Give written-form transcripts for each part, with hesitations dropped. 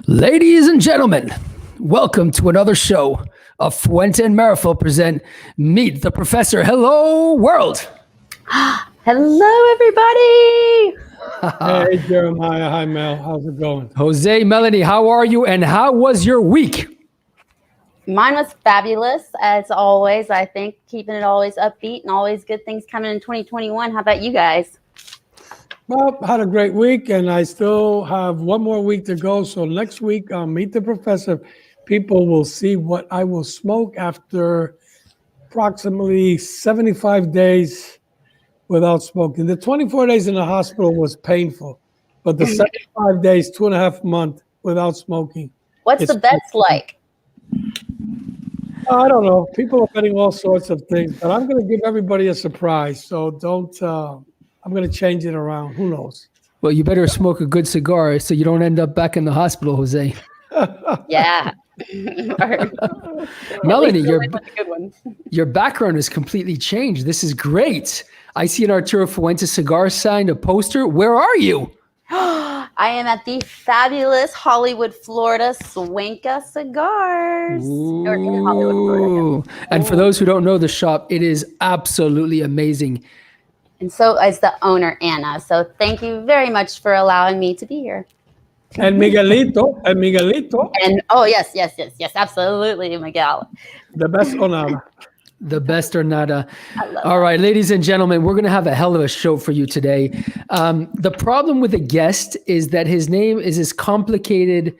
Ladies and gentlemen, welcome to another show of Fuente and Meerapfel present Meet the Professor. Hello, world. Hello, everybody. Hey, Jeremiah. Hi, Mel. How's it going? Jose, Melanie, how are you? And how was your week? Mine was fabulous, as always. I think keeping it always upbeat and always good things coming in 2021. How about you guys? Well, had a great week, and I still have one more week to go. So next week, Meet the Professor. People will see what I will smoke after approximately 75 days without smoking. The 24 days in the hospital was painful, but the 75 days, 2.5 months without smoking. What's the best like? I don't know. People are betting all sorts of things, but I'm going to give everybody a surprise. So don't. I'm going to change it around. Who knows? Well, you better smoke a good cigar so you don't end up back in the hospital, Jose. Yeah. Melanie, your background has completely changed. This is great. I see an Arturo Fuente cigar sign, a poster. Where are you? I am at the fabulous Hollywood, Florida Swanka Cigars. Or in Hollywood, Florida. And for those who don't know the shop, it is absolutely amazing. And so is the owner, Anna. So thank you very much for allowing me to be here. And Miguelito. And oh, yes, absolutely, Miguel. The best or nada. The best or nada. All right, ladies and gentlemen, we're going to have a hell of a show for you today. The problem with the guest is that his name is as complicated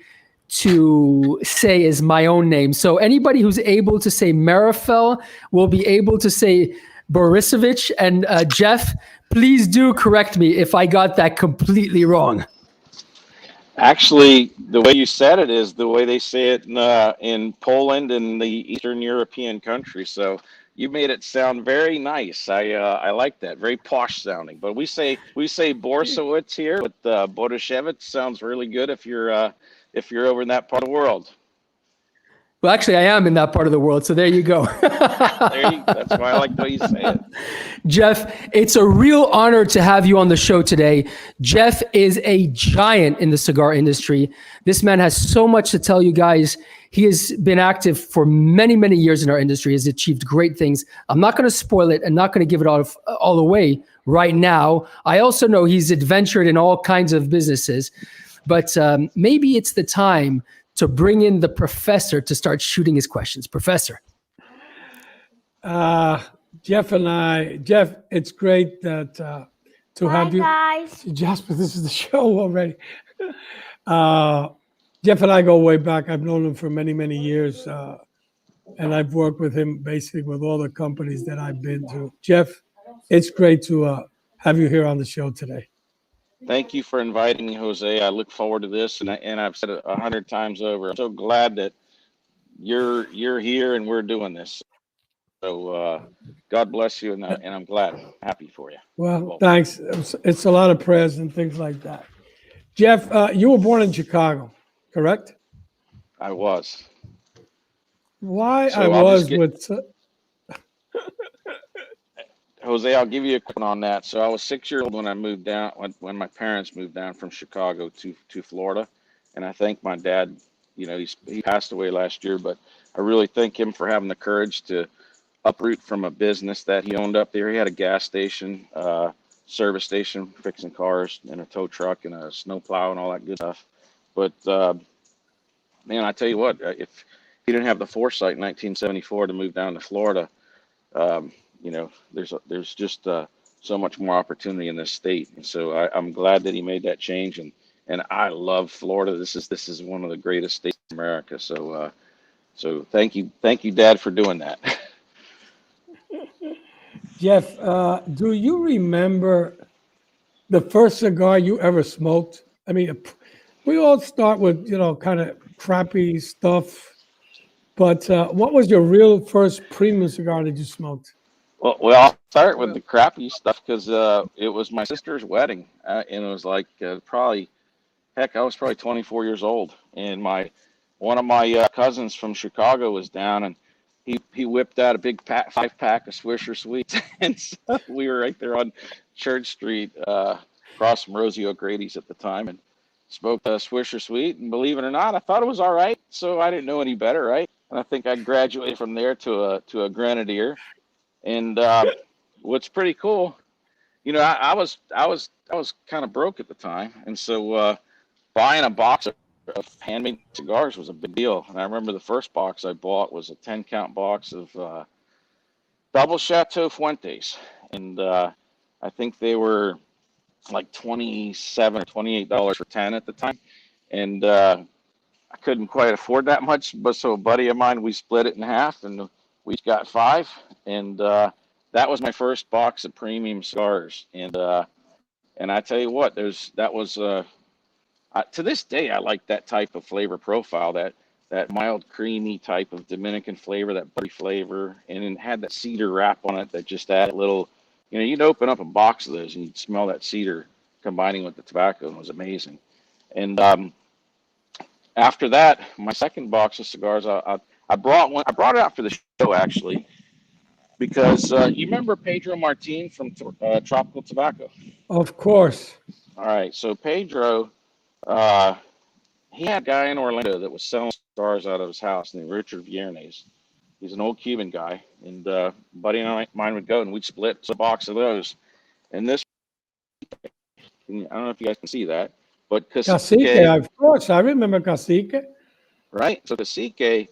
to say as my own name. So anybody who's able to say Meerapfel will be able to say Borysiewicz. And Jeff, please do correct me if I got that completely wrong. Actually, the way you said it is the way they say it in Poland and the Eastern European countries. So you made it sound very nice. I like that, very posh sounding. But we say Borysiewicz here, but Borysiewicz sounds really good if you're over in that part of the world. Well, actually, I am in that part of the world, so there you go. That's why I like the way you say it. Jeff, it's a real honor to have you on the show today. Jeff is a giant in the cigar industry. This man has so much to tell you guys. He has been active for many, many years in our industry, has achieved great things. I'm not going to spoil it and not going to give it all away right now. I also know he's adventured in all kinds of businesses, but maybe it's the time to bring in the professor to start shooting his questions. Professor. Jeff, it's great that to have you. Guys. Jasper, this is the show already. Jeff and I go way back. I've known him for many, many years. And I've worked with him basically with all the companies that I've been to. Jeff, it's great to have you here on the show today. Thank you for inviting me, Jose. I look forward to this, and I've said it 100 times over. I'm so glad that you're here and we're doing this. So God bless you, and I'm glad, happy for you. Well, thanks. It's a lot of prayers and things like that. Jeff, you were born in Chicago, correct? I was. Why I So I'll just was get with Jose. I'll give you a quick one on that. So I was 6 years old when I moved down, when my parents moved down from Chicago to Florida, and I thank my dad. You know, he passed away last year, but I really thank him for having the courage to uproot from a business that he owned up there. He had a gas station, service station, fixing cars, and a tow truck, and a snow plow, and all that good stuff. But man, I tell you what, if he didn't have the foresight in 1974 to move down to Florida, you know, there's just so much more opportunity in this state, and so I'm glad that he made that change. And I love Florida. This is one of the greatest states in America. So so thank you, Dad, for doing that. Jeff. Do you remember the first cigar you ever smoked? I mean, we all start with, kind of crappy stuff, but what was your real first premium cigar that you smoked? Well, I'll start with the crappy stuff because it was my sister's wedding, and it was like probably, heck, I was probably 24 years old, and one of my cousins from Chicago was down, and he whipped out a big 5-pack of Swisher Sweets, and so we were right there on Church Street, across from Rosie O'Grady's at the time, and smoked a Swisher Sweet, and believe it or not, I thought it was all right, so I didn't know any better, right? And I think I graduated from there to a Grenadier. And what's pretty cool, you know, I was kind of broke at the time, and so buying a box of handmade cigars was a big deal. And I remember the first box I bought was a 10-count box of double Chateau Fuentes, and I think they were like $27 or $28 for 10 at the time, and I couldn't quite afford that much, but so a buddy of mine, we split it in half, and we each got 5, and that was my first box of premium cigars, and I tell you what, that was to this day I like that type of flavor profile, that mild creamy type of Dominican flavor, that buttery flavor, and it had that cedar wrap on it that just added a little, you know, you'd open up a box of those and you'd smell that cedar combining with the tobacco, and it was amazing. And after that, my second box of cigars, I brought one. I brought it out for the show actually, because you remember Pedro Martin from Tropical Tobacco. Of course. All right, so Pedro, uh, he had a guy in Orlando that was selling cigars out of his house named Richard Viernes. He's an old Cuban guy, and buddy and mine would go, and we'd split a box of those. And this, I don't know if you guys can see that, but Cacique, of course. I remember Cacique. right? So Cacique,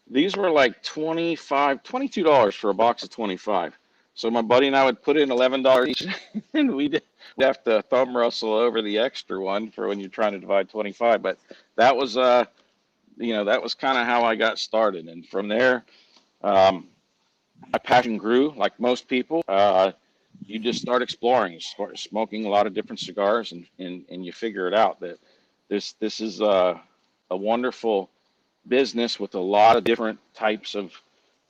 these were like $22 for a box of 25. So my buddy and I would put in $11 each, and we'd have to thumb wrestle over the extra one for when you're trying to divide 25. But that was, that was kind of how I got started. And from there, my passion grew like most people. You just start exploring, you start smoking a lot of different cigars, and you figure it out that this is a wonderful business with a lot of different types of.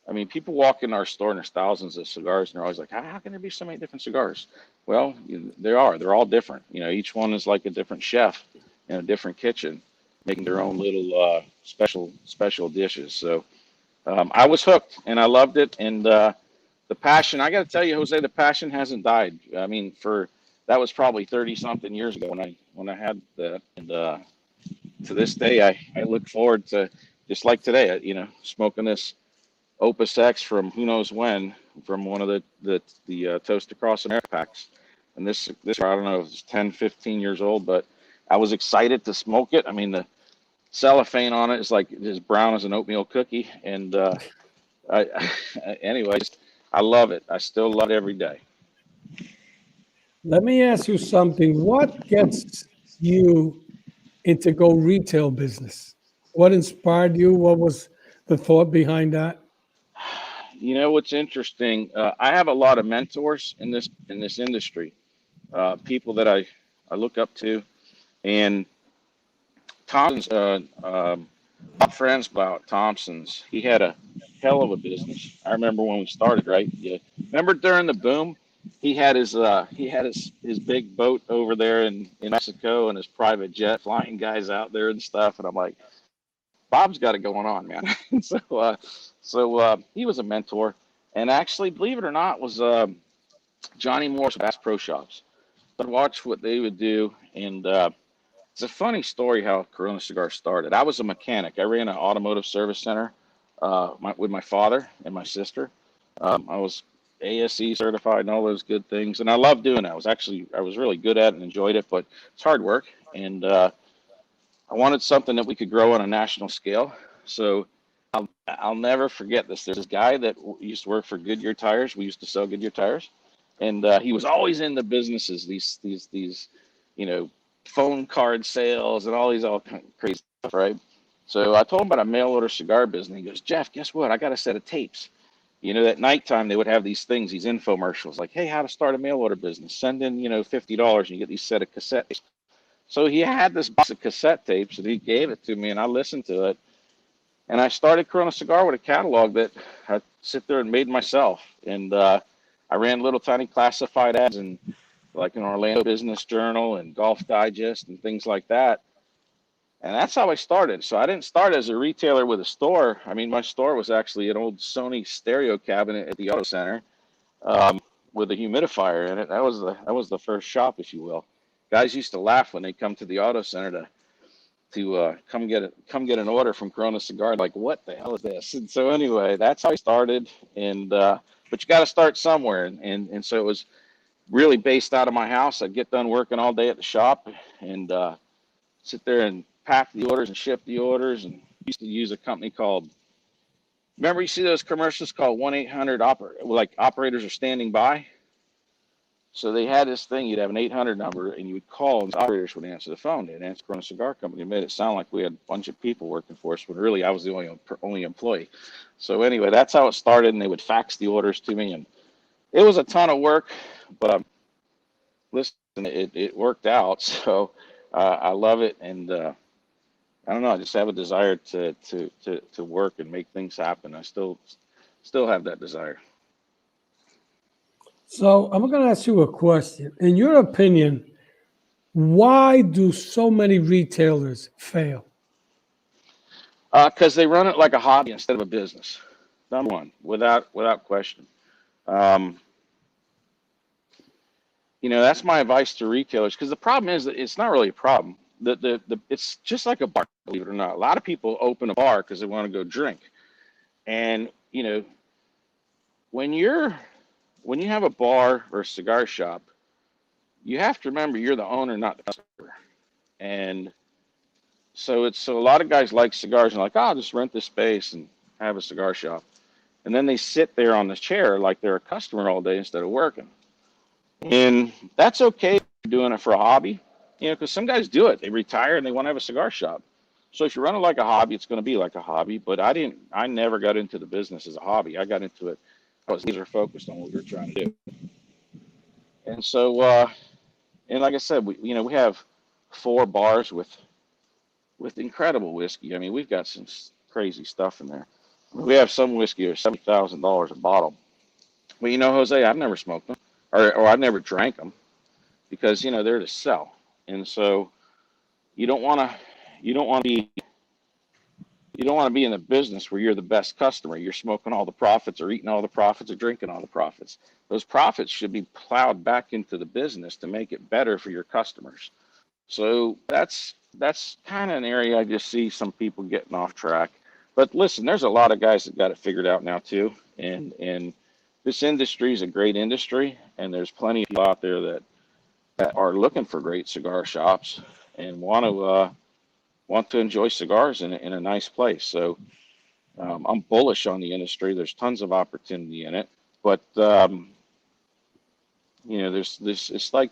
I mean, people walk in our store and there's thousands of cigars, and they're always like, how can there be so many different cigars? Well, they're all different. You know, each one is like a different chef in a different kitchen, making their own little special dishes. So I was hooked, and I loved it, and the passion, I got to tell you, Jose, the passion hasn't died. I mean, that was probably 30 something years ago when I had that. And to this day, I look forward to, just like today, smoking this Opus X from who knows when, from one of the Toast Across America packs. And this, I don't know, it's 10, 15 years old, but I was excited to smoke it. I mean, the cellophane on it is like as brown as an oatmeal cookie. And anyways, I love it. I still love it every day. Let me ask you something. What gets you into go retail business? What inspired you? What was the thought behind that? You know what's interesting? I have a lot of mentors in this industry, people that I look up to, and Tom's Bob friends about Thompson's. He had a hell of a business. I remember when we started, right? Yeah. Remember during the boom, he had his big boat over there in Mexico and his private jet flying guys out there and stuff. And I'm like, Bob's got it going on, man. And so he was a mentor, and actually, believe it or not, was Johnny Moore's Bass Pro Shops. I'd watch what they would do, and it's a funny story how Corona Cigar started. I was a mechanic. I ran an automotive service center with my father and my sister. I was ASE certified and all those good things, and I loved doing that. I was really good at it and enjoyed it, but it's hard work, and I wanted something that we could grow on a national scale. So I'll never forget this. There's this guy that used to work for Goodyear Tires. We used to sell Goodyear Tires, and he was always in the businesses. These, you know, phone card sales and all kind of crazy stuff, right? So I told him about a mail order cigar business. He goes, Jeff, guess what? I got a set of tapes. You know, at nighttime they would have these things, these infomercials, like, hey, how to start a mail order business. Send in, $50 and you get these set of cassettes. So he had this box of cassette tapes and he gave it to me and I listened to it. And I started Corona Cigar with a catalog that I sit there and made myself. And I ran little tiny classified ads and like an Orlando Business Journal and Golf Digest and things like that. And that's how I started. So I didn't start as a retailer with a store. I mean, my store was actually an old Sony stereo cabinet at the auto center with a humidifier in it. That was the first shop, if you will. Guys used to laugh when they come to the auto center to come get an order from Corona Cigar. Like, what the hell is this? And so anyway, that's how I started. And but you got to start somewhere. And so it was really based out of my house. I'd get done working all day at the shop and sit there and pack the orders and ship the orders. And used to use a company called, remember you see those commercials called 1-800 like operators are standing by? So they had this thing, you'd have an 800 number and you would call and the operators would answer the phone. They'd answer Corona Cigar Company. It made it sound like we had a bunch of people working for us when really I was the only employee. So anyway, that's how it started, and they would fax the orders to me, and it was a ton of work, but listen, it worked out. So I love it, and I don't know, I just have a desire to work and make things happen. I still have that desire. So I'm going to ask you a question. In your opinion, why do so many retailers fail? Because they run it like a hobby instead of a business. Number one, without question. That's my advice to retailers. Because the problem is that it's not really a problem. It's just like a bar, believe it or not. A lot of people open a bar because they want to go drink, and when you have a bar or a cigar shop, you have to remember you're the owner, not the customer. And so a lot of guys like cigars and like, I'll just rent this space and have a cigar shop. And then they sit there on the chair like they're a customer all day instead of working. And that's okay if you're doing it for a hobby, because some guys do it. They retire and they want to have a cigar shop. So if you run it like a hobby, it's going to be like a hobby. But I never got into the business as a hobby. I got into it. I was laser focused on what we were trying to do. And so, and like I said, we have 4 bars with incredible whiskey. I mean, we've got some crazy stuff in there. We have some whiskey at $70,000 a bottle. But Jose, I've never smoked them, or I've never drank them, because they're to sell. And so you don't want to be in a business where you're the best customer. You're smoking all the profits, or eating all the profits, or drinking all the profits. Those profits should be plowed back into the business to make it better for your customers. So that's kind of an area I just see some people getting off track. But listen, there's a lot of guys that got it figured out now too, and this industry is a great industry, and there's plenty of people out there that are looking for great cigar shops and want to enjoy cigars in a nice place. So I'm bullish on the industry. There's tons of opportunity in it, but there's this. It's like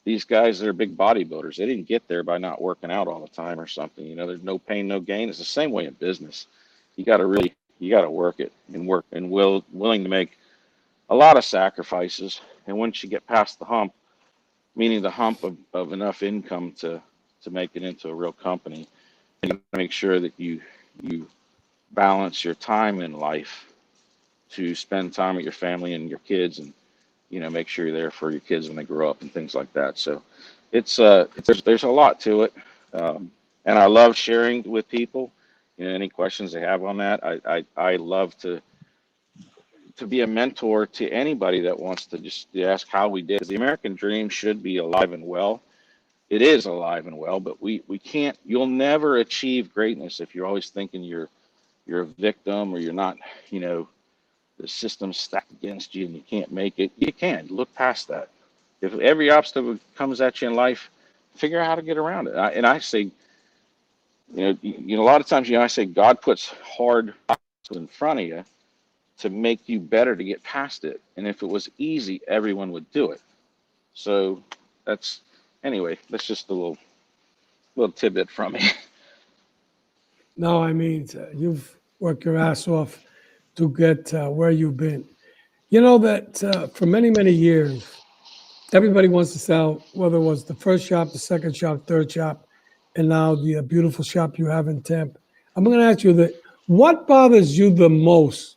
these guys that are big bodybuilders. They didn't get there by not working out all the time or something. There's no pain, no gain. It's the same way in business. You got to work it and willing to make a lot of sacrifices. And once you get past the hump, meaning the hump of enough income to make it into a real company, you got to make sure that you you balance your time in life to spend time with your family and your kids, and make sure you're there for your kids when they grow up and things like that. So there's a lot to it, and I love sharing with people. Any questions they have on that, I love to be a mentor to anybody that wants to just ask how we did. The American dream should be alive and well. It is alive and well, but we can't. You'll never achieve greatness if you're always thinking you're a victim, or you're not. The system's stacked against you and you can't make it. You can look past that. If every obstacle comes at you in life, figure out how to get around it. I say, a lot of times, I say God puts hard obstacles in front of you to make you better to get past it. And if it was easy, everyone would do it. So anyway, that's just a little tidbit from me. No, I mean, you've worked your ass off to get where you've been. You know that for many, many years, everybody wants to sell, whether it was the first shop, the second shop, third shop, and now the beautiful shop you have in Temp. I'm going to ask you that. What bothers you the most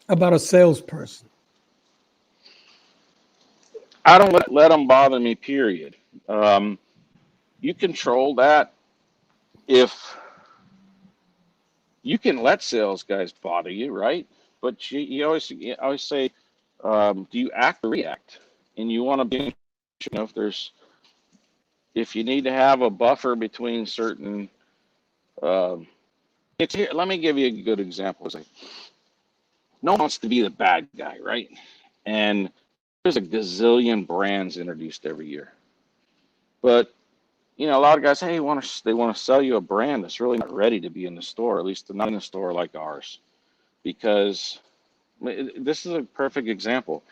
about a salesperson? I don't let them bother me, period. You control that. If you can let sales guys bother you, right? But you always say, do you act or react? And you want to be, if you need to have a buffer between certain, um, it's here. Let me give you a good example. It's like, no one wants to be the bad guy, right? And there's a gazillion brands introduced every year. But a lot of guys, hey, they want to sell you a brand that's really not ready to be in the store, at least not in a store like ours, because this is a perfect example.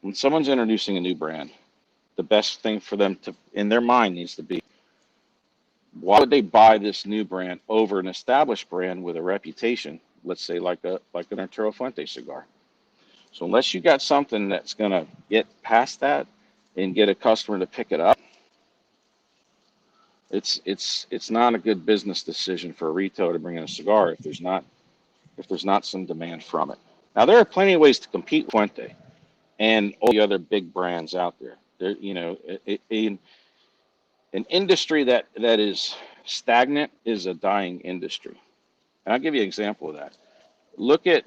When someone's introducing a new brand, the best thing for them to, in their mind, needs to be, why would they buy this new brand over an established brand with a reputation? Let's say like an Arturo Fuente cigar. So unless you got something that's gonna get past that and get a customer to pick it up, it's not a good business decision for a retailer to bring in a cigar if there's not some demand from it. Now there are plenty of ways to compete with Fuente and all the other big brands out there. There, an industry that is stagnant is a dying industry. And I'll give you an example of that. Look at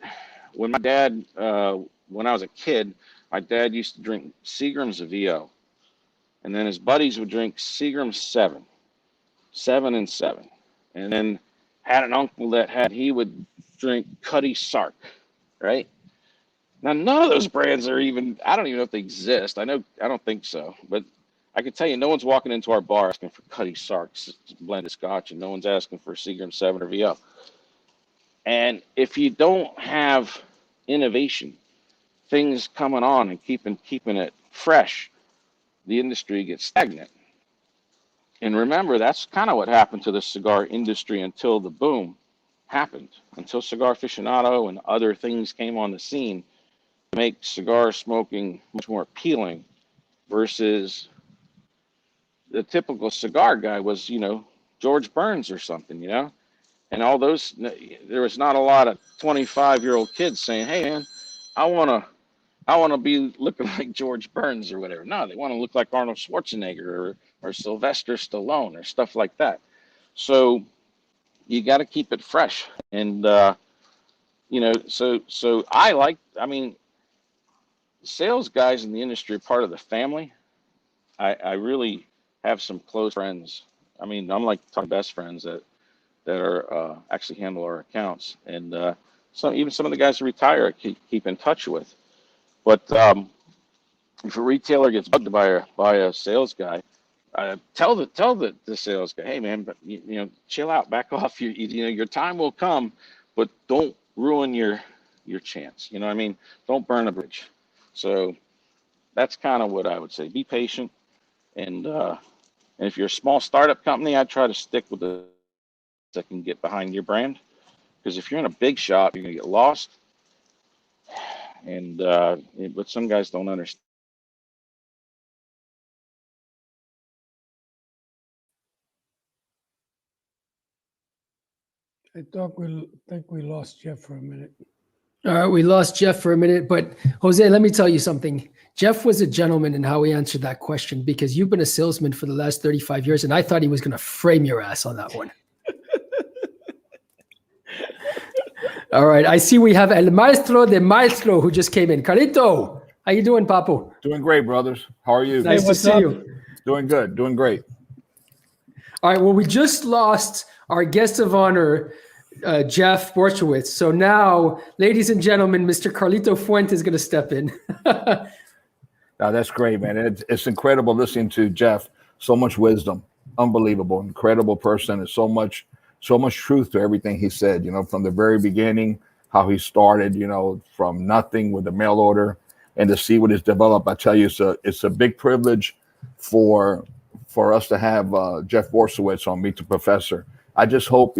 when when I was a kid, my dad used to drink Seagram's VO, and then his buddies would drink Seagram's 7 and 7, and then had an uncle he would drink Cutty Sark, right? Now none of those brands are even, I don't even know if they exist. I don't think so, but I can tell you, no one's walking into our bar asking for Cutty Sark's blended Scotch, and no one's asking for Seagram's 7 or VO. And if you don't have innovation, things coming on and keeping it fresh, the industry gets stagnant. And remember, that's kind of what happened to the cigar industry until the boom happened, until Cigar Aficionado and other things came on the scene to make cigar smoking much more appealing versus the typical cigar guy was, George Burns or something, and all those, there was not a lot of 25-year-old kids saying, hey man, I want to be looking like George Burns or whatever. No, they want to look like Arnold Schwarzenegger or Sylvester Stallone or stuff like that. So you got to keep it fresh. And, so I mean, sales guys in the industry are part of the family. I really have some close friends. I mean, I'm like my best friends that are actually handle our accounts. And even some of the guys who retire, I keep in touch with. But if a retailer gets bugged by a sales guy, tell the sales guy, hey man, but chill out, back off. Your time will come, but don't ruin your chance. You know what I mean? Don't burn a bridge. So that's kind of what I would say. Be patient, and if you're a small startup company, I'd try to stick with the that can get behind your brand. Because if you're in a big shop, you're gonna get lost. And but some guys don't understand. I think we lost Jeff for a minute. All right, we lost Jeff for a minute, but Jose, let me tell you something. Jeff was a gentleman in how he answered that question because you've been a salesman for the last 35 years, and I thought he was going to frame your ass on that one. All right, I see we have El Maestro de Maestro who just came in. Carlito, how you doing, Papo? Doing great, brothers. How are you? Nice to see you. Doing good. Doing great. All right, well, we just lost our guest of honor, Jeff Borysiewicz. So now, ladies and gentlemen, Mr. Carlito Fuente is going to step in. Now, that's great, man. It's incredible listening to Jeff. So much wisdom. Unbelievable. Incredible person. And so much truth to everything he said, from the very beginning, how he started, from nothing with the mail order and to see what has developed. I tell you, it's a big privilege for us to have Jeff Borysiewicz on Meet the Professor. I just hope,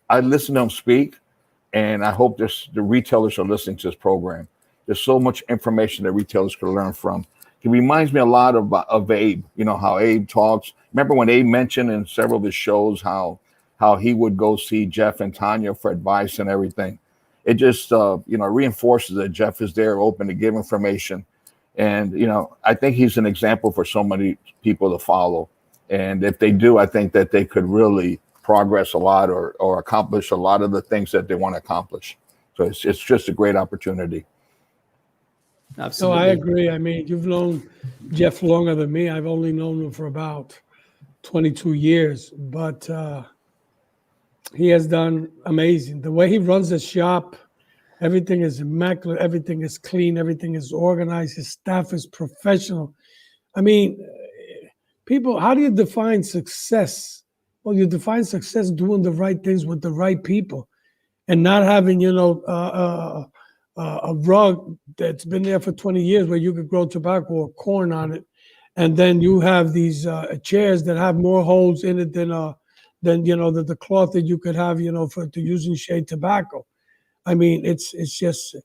I listen to him speak, and I hope the retailers are listening to this program. There's so much information that retailers can learn from. He reminds me a lot of Abe, how Abe talks. Remember when Abe mentioned in several of his shows how he would go see Jeff and Tanya for advice and everything. It just, reinforces that Jeff is there, open to give information. And, I think he's an example for so many people to follow. And if they do, I think that they could really progress a lot or accomplish a lot of the things that they want to accomplish. So it's just a great opportunity. Absolutely. So I agree. I mean, you've known Jeff longer than me. I've only known him for about 22 years, but he has done amazing. The way he runs the shop, everything is immaculate, everything is clean, everything is organized, his staff is professional. I mean, people, how do you define success? Well, you define success doing the right things with the right people and not having, a rug that's been there for 20 years where you could grow tobacco or corn on it. And then you have these chairs that have more holes in it than the cloth that you could have, to use in shade tobacco. I mean, it's just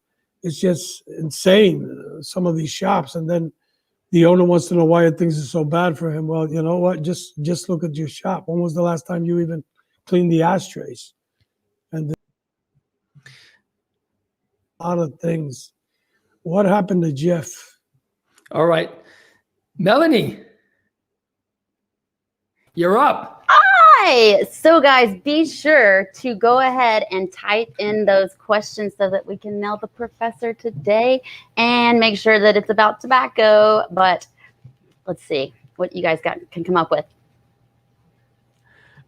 insane, some of these shops. And then the owner wants to know why things are so bad for him. Well, you know what? Just look at your shop. When was the last time you even cleaned the ashtrays? And a lot of things. What happened to Jeff? All right. Melanie, you're up. Hi. So, guys, be sure to go ahead and type in those questions so that we can nail the professor today, and make sure that it's about tobacco. But let's see what you guys can come up with.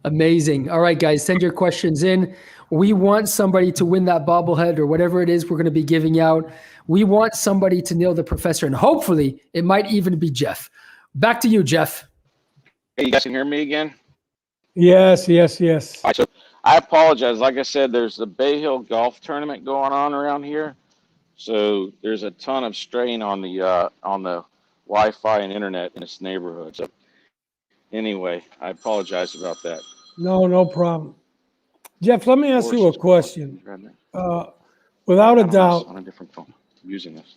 Amazing. All right, guys, send your questions in. We want somebody to win that bobblehead or whatever it is we're going to be giving out. We want somebody to nail the professor, and hopefully it might even be Jeff. Back to you, Jeff. Hey, you guys can hear me again? Yes. All right, so I apologize. Like I said, there's the Bay Hill Golf Tournament going on around here. So there's a ton of strain on the Wi-Fi and internet in this neighborhood. So anyway, I apologize about that. No problem. Jeff, let me ask you a question. Without a doubt, on a different phone, I'm using this.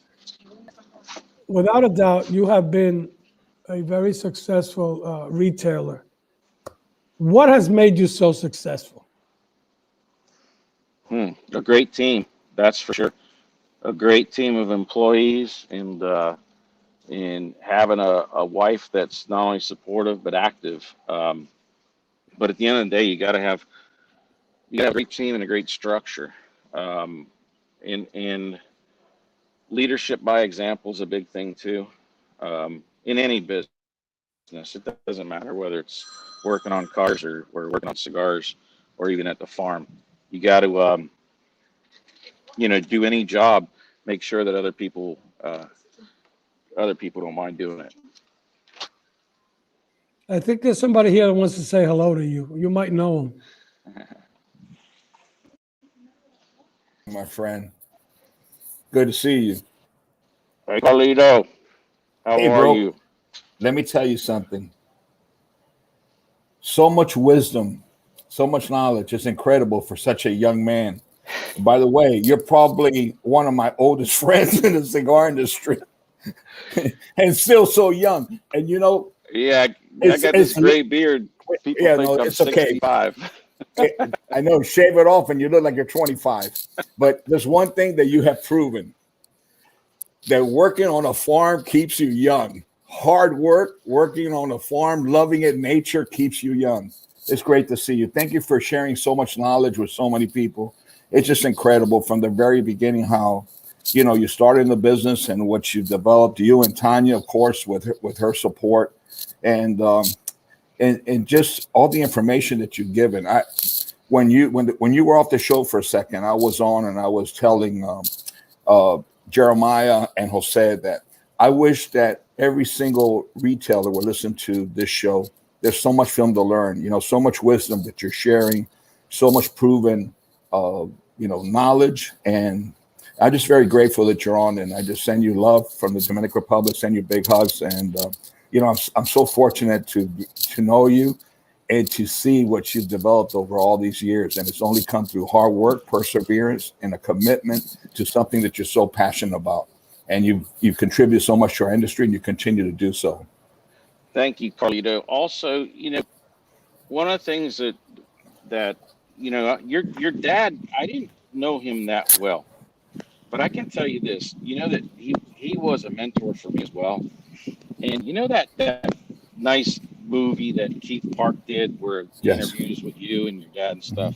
Without a doubt, you have been a very successful retailer. What has made you so successful? A great team, that's for sure. A great team of employees, and having a wife that's not only supportive but active. But at the end of the day, you got to have a great team and a great structure. And leadership by example is a big thing too. In any business, it doesn't matter whether it's working on cars or working on cigars or even at the farm. You got to, do any job, make sure that other people don't mind doing it. I think there's somebody here that wants to say hello to you. You might know him. My friend. Good to see you. Hey, Carlito. How Hey, are bro. you? Let me tell you something. So much wisdom, so much knowledge. It's incredible for such a young man. By the way, you're probably one of my oldest friends in the cigar industry and still so young. And Yeah, I got this gray beard. People think I'm it's okay. 65. I know, shave it off and you look like you're 25. But there's one thing that you have proven, that working on a farm keeps you young. Hard work, working on a farm, loving it, nature keeps you young. It's great to see you. Thank you for sharing so much knowledge with so many people. It's just incredible from the very beginning how, you started in the business and what you developed. You and Tanya, of course, with her support, and just all the information that you've given. When you were off the show for a second, I was on and I was telling Jeremiah and Jose that I wish that every single retailer would listen to this show. There's so much film to learn, so much wisdom that you're sharing, so much proven, knowledge. And I'm just very grateful that you're on, and I just send you love from the Dominican Republic, send you big hugs. And, I'm so fortunate to know you and to see what you've developed over all these years. And it's only come through hard work, perseverance, and a commitment to something that you're so passionate about. And you've contributed so much to our industry, and you continue to do so. Thank you, Carlito. Also, one of the things that your dad, I didn't know him that well, but I can tell you this, that he was a mentor for me as well. And that nice movie that Keith Park did where interviews with you and your dad and stuff.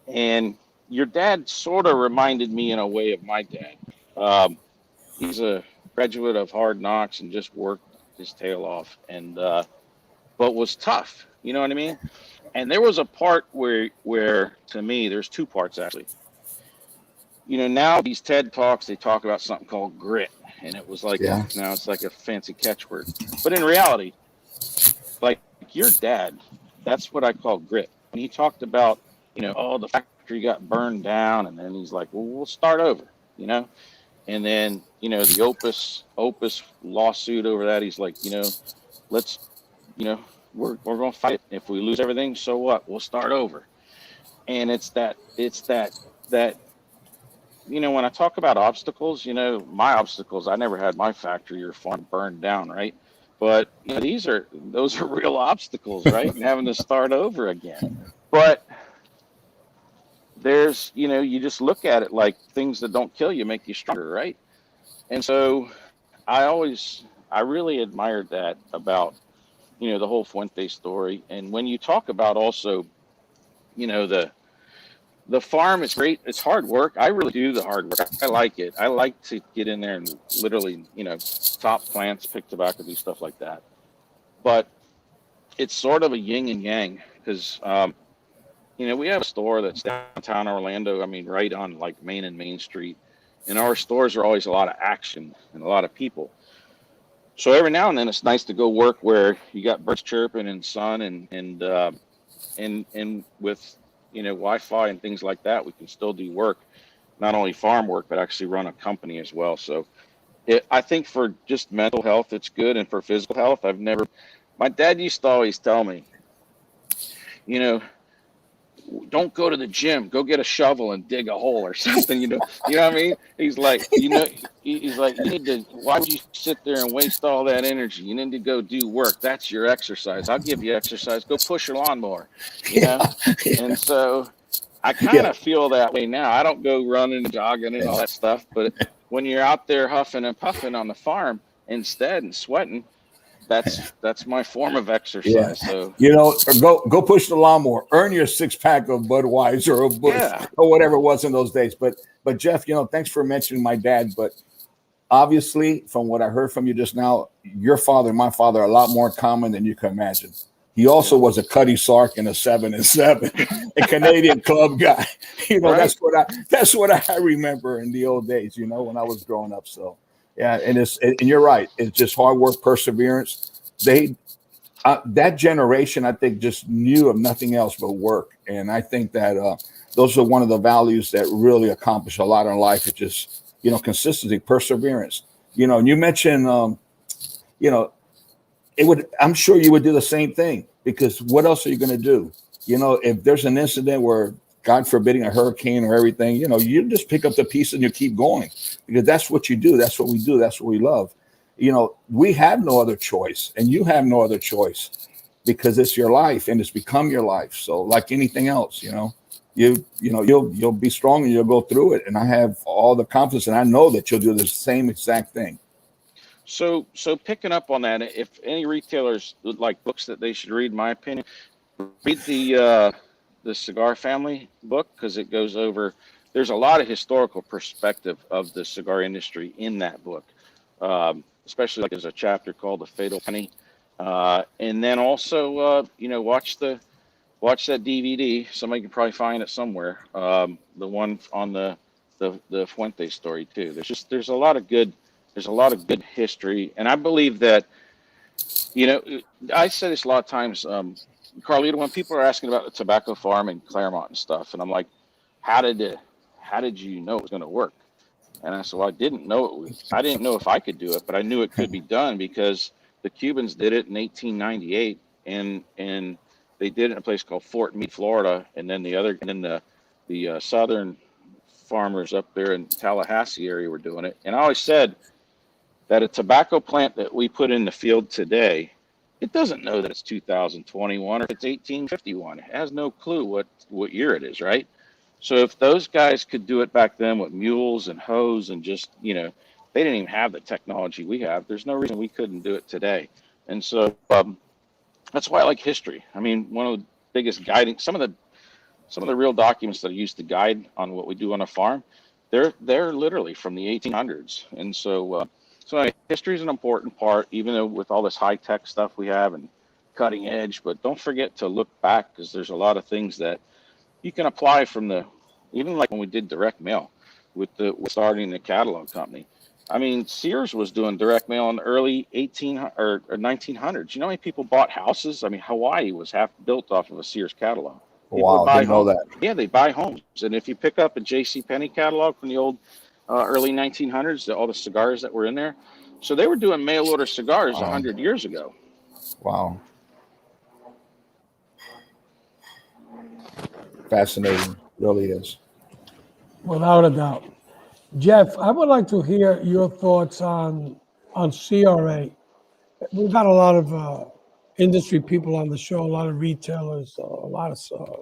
And your dad sort of reminded me in a way of my dad. He's a graduate of Hard Knocks and just worked his tail off, and but was tough. You know what I mean? And there was a part where to me, there's two parts actually. Now these TED Talks, they talk about something called grit, and it was like now it's like a fancy catchword. But in reality, like your dad, that's what I call grit. When he talked about, the factory got burned down, and then he's like, well, we'll start over, And then, the Opus lawsuit over that, he's like, let's, we're going to fight. If we lose everything, so what? We'll start over. And it's that, when I talk about obstacles, my obstacles, I never had my factory or farm burned down, right? But those are real obstacles, right? And having to start over again. But there's, you just look at it like things that don't kill you make you stronger, right? And so I really admired that about, the whole Fuente story. And when you talk about also, the farm is great. It's hard work. I really do the hard work. I like it. I like to get in there and literally, top plants, pick tobacco, do stuff like that. But it's sort of a yin and yang because, we have a store that's downtown Orlando. I mean, right on like Main and Main Street. And our stores are always a lot of action and a lot of people. So every now and then it's nice to go work where you got birds chirping and sun and with, Wi-Fi and things like that, we can still do work, not only farm work, but actually run a company as well. So I think for just mental health, it's good. And for physical health, my dad used to always tell me, don't go to the gym, go get a shovel and dig a hole or something, you know what I mean? He's like, he's like, why would you sit there and waste all that energy? You need to go do work. That's your exercise. I'll give you exercise. Go push your lawnmower, And so I kind of feel that way now. I don't go running and jogging and all that stuff, but when you're out there huffing and puffing on the farm instead and sweating, that's my form of exercise. Yeah. So go push the lawnmower, earn your 6-pack of Budweiser or Busch or whatever it was in those days. But Jeff, thanks for mentioning my dad. But obviously, from what I heard from you just now, your father and my father are a lot more common than you can imagine. He also was a Cuddy Sark and a 7-7, a Canadian club guy. Right? That's what I remember in the old days. When I was growing up. So. Yeah, and you're right. It's just hard work, perseverance. That generation, I think, just knew of nothing else but work. And I think that those are one of the values that really accomplish a lot in life. It's just, consistency, perseverance. And you mentioned, I'm sure you would do the same thing because what else are you going to do? If there's an incident where, God forbidding, a hurricane or everything, you just pick up the pieces and you keep going because that's what you do. That's what we do. That's what we love. We have no other choice and you have no other choice. because it's your life and it's become your life. So like anything else, you'll be strong and you'll go through it. And I have all the confidence, and I know that you'll do the same exact thing. So picking up on that, if any retailers would like books that they should read, in my opinion, read the Cigar Family book, because it goes over. There's a lot of historical perspective of the cigar industry in that book, especially like there's a chapter called The Fatal Penny, and then also watch that DVD. Somebody can probably find it somewhere. The one on the Fuente story too. There's a lot of good history, and I believe that I say this a lot of times, Carlito, when people are asking about the tobacco farm in Claremont and stuff, and I'm like, how did you know it was going to work? And I said, well, I didn't know if I could do it, but I knew it could be done because the Cubans did it in 1898, and they did it in a place called Fort Meade, Florida, and then the southern farmers up there in Tallahassee area were doing it. And I always said that a tobacco plant that we put in the field today, it doesn't know that it's 2021 or it's 1851. It has no clue what year it is, right? So if those guys could do it back then with mules and hoes and just, they didn't even have the technology we have. There's no reason we couldn't do it today. And so that's why I like history. I mean, one of the biggest guiding, some of the real documents that are used to guide on what we do on a farm, they're literally from the 1800s. And so history is an important part, even though with all this high tech stuff we have and cutting edge. But don't forget to look back, because there's a lot of things that you can apply from even like when we did direct mail with starting the catalog company. I mean, Sears was doing direct mail in the early 1900s. You know how many people bought houses? I mean, Hawaii was half built off of a Sears catalog. Wow, I didn't know that. Yeah, they buy homes. And if you pick up a J.C. Penney catalog from the old early 1900s, all the cigars that were in there. So they were doing mail order cigars 100 years ago. Wow. Fascinating, really is. Without a doubt. Jeff, I would like to hear your thoughts on CRA. We've got a lot of industry people on the show, a lot of retailers, a lot of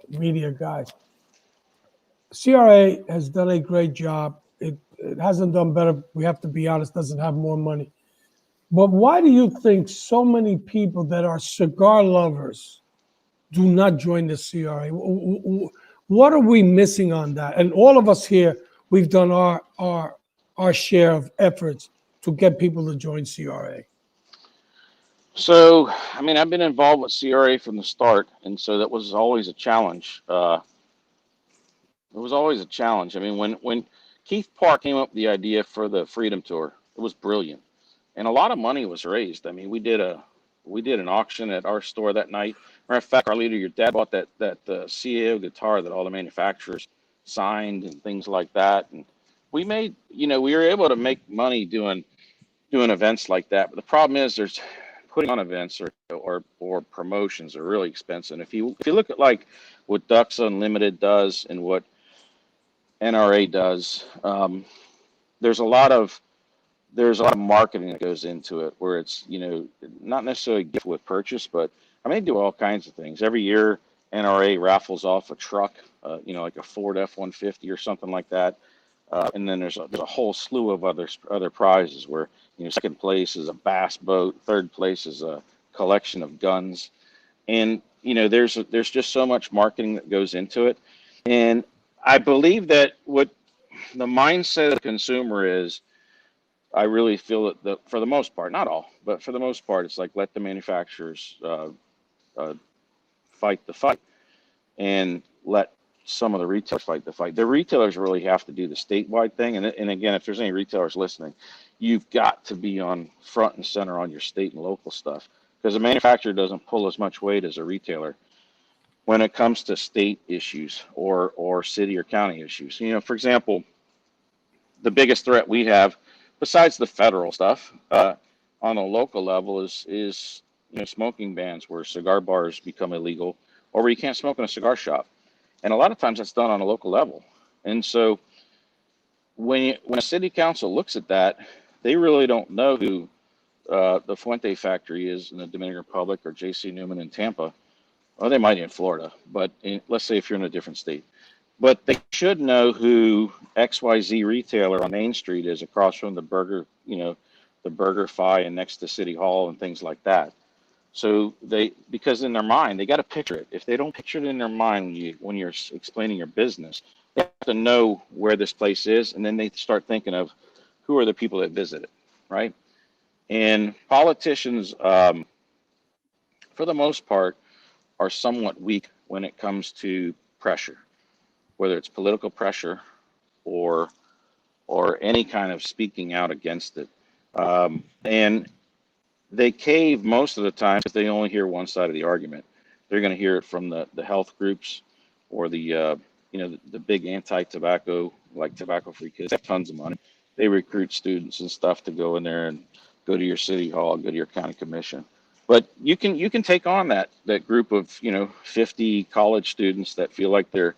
media guys. CRA has done a great job. It hasn't done better. We have to be honest, doesn't have more money. But why do you think so many people that are cigar lovers do not join the CRA? What are we missing on that? And all of us here, we've done our share of efforts to get people to join CRA. So, I mean, I've been involved with CRA from the start, and so that was always a challenge. It was always a challenge. I mean, when Keith Park came up with the idea for the Freedom Tour, it was brilliant, and a lot of money was raised. I mean, we did an auction at our store that night. Matter of fact, Carlito, your dad bought that CAO guitar that all the manufacturers signed and things like that, and we made, we were able to make money doing events like that. But the problem is, there's putting on events or promotions are really expensive. If you look at like what Ducks Unlimited does and what NRA does, there's a lot of marketing that goes into it, where it's not necessarily gift with purchase, but I mean, they do all kinds of things. Every year NRA raffles off a truck, like a Ford F-150 or something like that, and then there's a whole slew of other prizes where second place is a bass boat, third place is a collection of guns, and there's just so much marketing that goes into it. And I believe that what the mindset of the consumer is, I really feel that for the most part, not all, but for the most part, it's like, let the manufacturers fight the fight, and let some of the retailers fight the fight. The retailers really have to do the statewide thing. And again, if there's any retailers listening, you've got to be on front and center on your state and local stuff, because a manufacturer doesn't pull as much weight as a retailer when it comes to state issues or city or county issues. For example, the biggest threat we have, besides the federal stuff, on a local level is smoking bans, where cigar bars become illegal, or where you can't smoke in a cigar shop. And a lot of times that's done on a local level. And so when a city council looks at that, they really don't know who the Fuente factory is in the Dominican Republic or J.C. Newman in Tampa, well, they might be in Florida, but let's say if you're in a different state. But they should know who XYZ retailer on Main Street is across from the burger, the Burger Fi and next to City Hall and things like that. So because in their mind, they got to picture it. If they don't picture it in their mind when you're explaining your business, they have to know where this place is, and then they start thinking of who are the people that visit it, right? And politicians, for the most part, are somewhat weak when it comes to pressure, whether it's political pressure or any kind of speaking out against it. And they cave most of the time because they only hear one side of the argument. They're going to hear it from the health groups or the big anti-tobacco, like tobacco-free kids have tons of money. They recruit students and stuff to go in there and go to your city hall, go to your county commission. But you can take on that group of 50 college students that feel like they're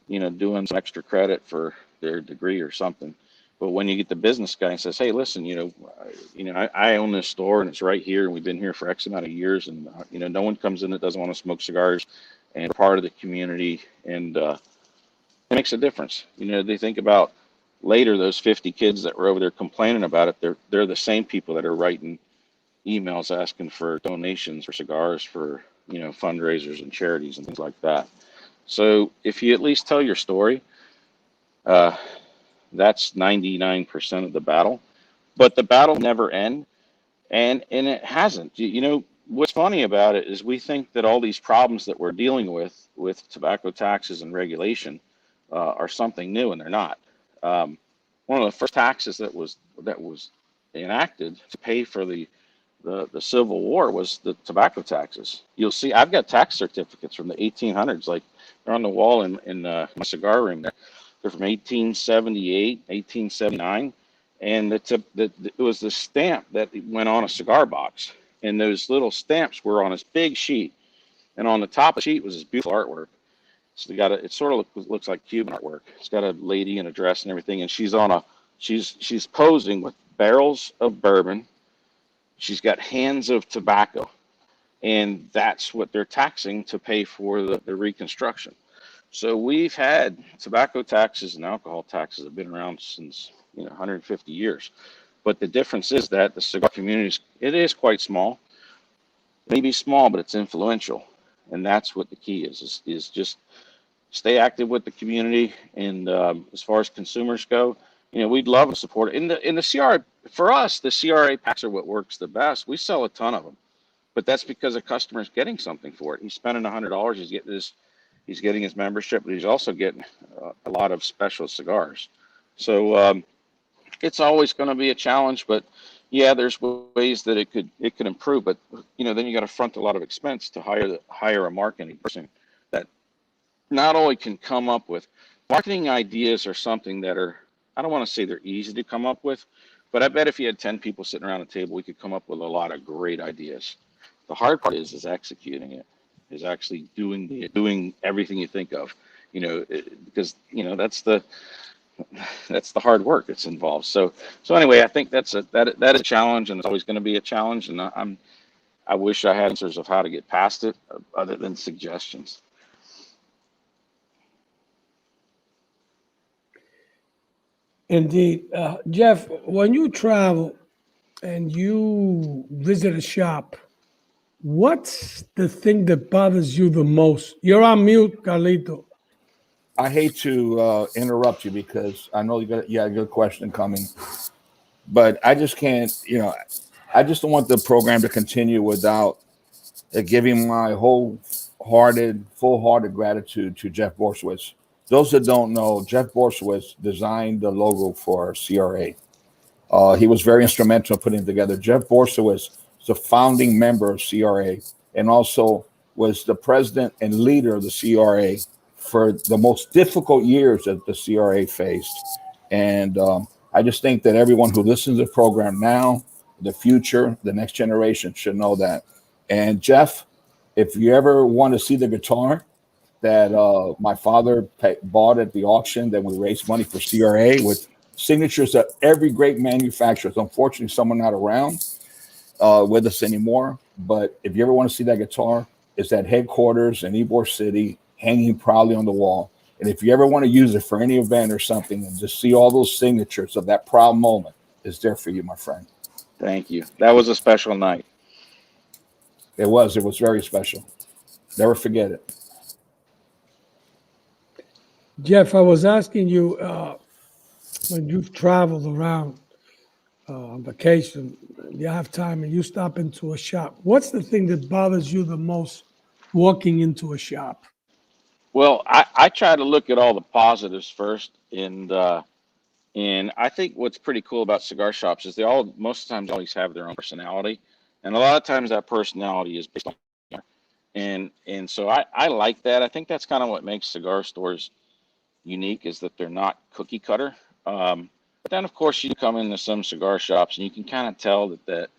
doing some extra credit for their degree or something. But when you get the business guy and says, hey, listen, I own this store and it's right here and we've been here for X amount of years and no one comes in that doesn't want to smoke cigars and we're part of the community, and it makes a difference. They think about later those 50 kids that were over there complaining about it. They're the same people that are writing emails asking for donations for cigars for fundraisers and charities and things like that. So if you at least tell your story, that's 99% of the battle. But the battle never ends, and it hasn't. What's funny about it is we think that all these problems that we're dealing with tobacco taxes and regulation are something new, and they're not. One of the first taxes that was enacted to pay for the Civil War was the tobacco taxes. You'll see, I've got tax certificates from the 1800s, like they're on the wall in my cigar room. They're from 1878, 1879, and it was the stamp that went on a cigar box, and those little stamps were on this big sheet, and on the top of the sheet was this beautiful artwork. So it sort of looks like Cuban artwork. It's got a lady in a dress and everything, and she's posing with barrels of bourbon. She's got hands of tobacco, and that's what they're taxing to pay for the reconstruction. So we've had tobacco taxes and alcohol taxes have been around since 150 years. But the difference is that the cigar community it is quite small. It may be small, but it's influential, and that's what the key is just stay active with the community. And as far as consumers go, we'd love to support it. In the CRA, for us, the CRA packs are what works the best. We sell a ton of them, but that's because a customer's getting something for it. He's spending $100. He's getting his membership, but he's also getting a lot of special cigars. So it's always going to be a challenge, but yeah, there's ways that it could improve. But then you got to front a lot of expense to hire a marketing person that not only can come up with marketing ideas, are something that are, I don't want to say they're easy to come up with, but I bet if you had 10 people sitting around a table, we could come up with a lot of great ideas. The hard part is executing it, is actually doing everything you think of, because that's the hard work that's involved. So anyway, I think that is a challenge, and it's always going to be a challenge. And I wish I had answers of how to get past it, other than suggestions. Indeed. Jeff, when you travel and you visit a shop, what's the thing that bothers you the most? You're on mute, Carlito. I hate to interrupt you because I know you got a good question coming, but I just can't, I just don't want the program to continue without giving my full-hearted gratitude to Jeff Borysiewicz. Those that don't know, Jeff Borysiewicz designed the logo for CRA. He was very instrumental in putting it together. Jeff Borysiewicz is a founding member of CRA and also was the president and leader of the CRA for the most difficult years that the CRA faced. And I just think that everyone who listens to the program now, the future, the next generation should know that. And Jeff, if you ever want to see the guitar that my father bought at the auction that we raised money for CRA with signatures of every great manufacturer, unfortunately some are not around, with us anymore. But if you ever want to see that guitar, it's at headquarters in Ybor City, hanging proudly on the wall. And if you ever want to use it for any event or something and just see all those signatures of that proud moment, it's there for you, my friend. Thank you. That was a special night. It was very special. Never forget it. Jeff, I was asking you when you've traveled around on vacation, you have time and you stop into a shop. What's the thing that bothers you the most walking into a shop? Well, I try to look at all the positives first, and I think what's pretty cool about cigar shops is they all most of the times always have their own personality, and a lot of times that personality is based on, and so I like that. I think that's kind of what makes cigar stores unique, is that they're not cookie cutter. But then of course you come into some cigar shops and you can kind of tell that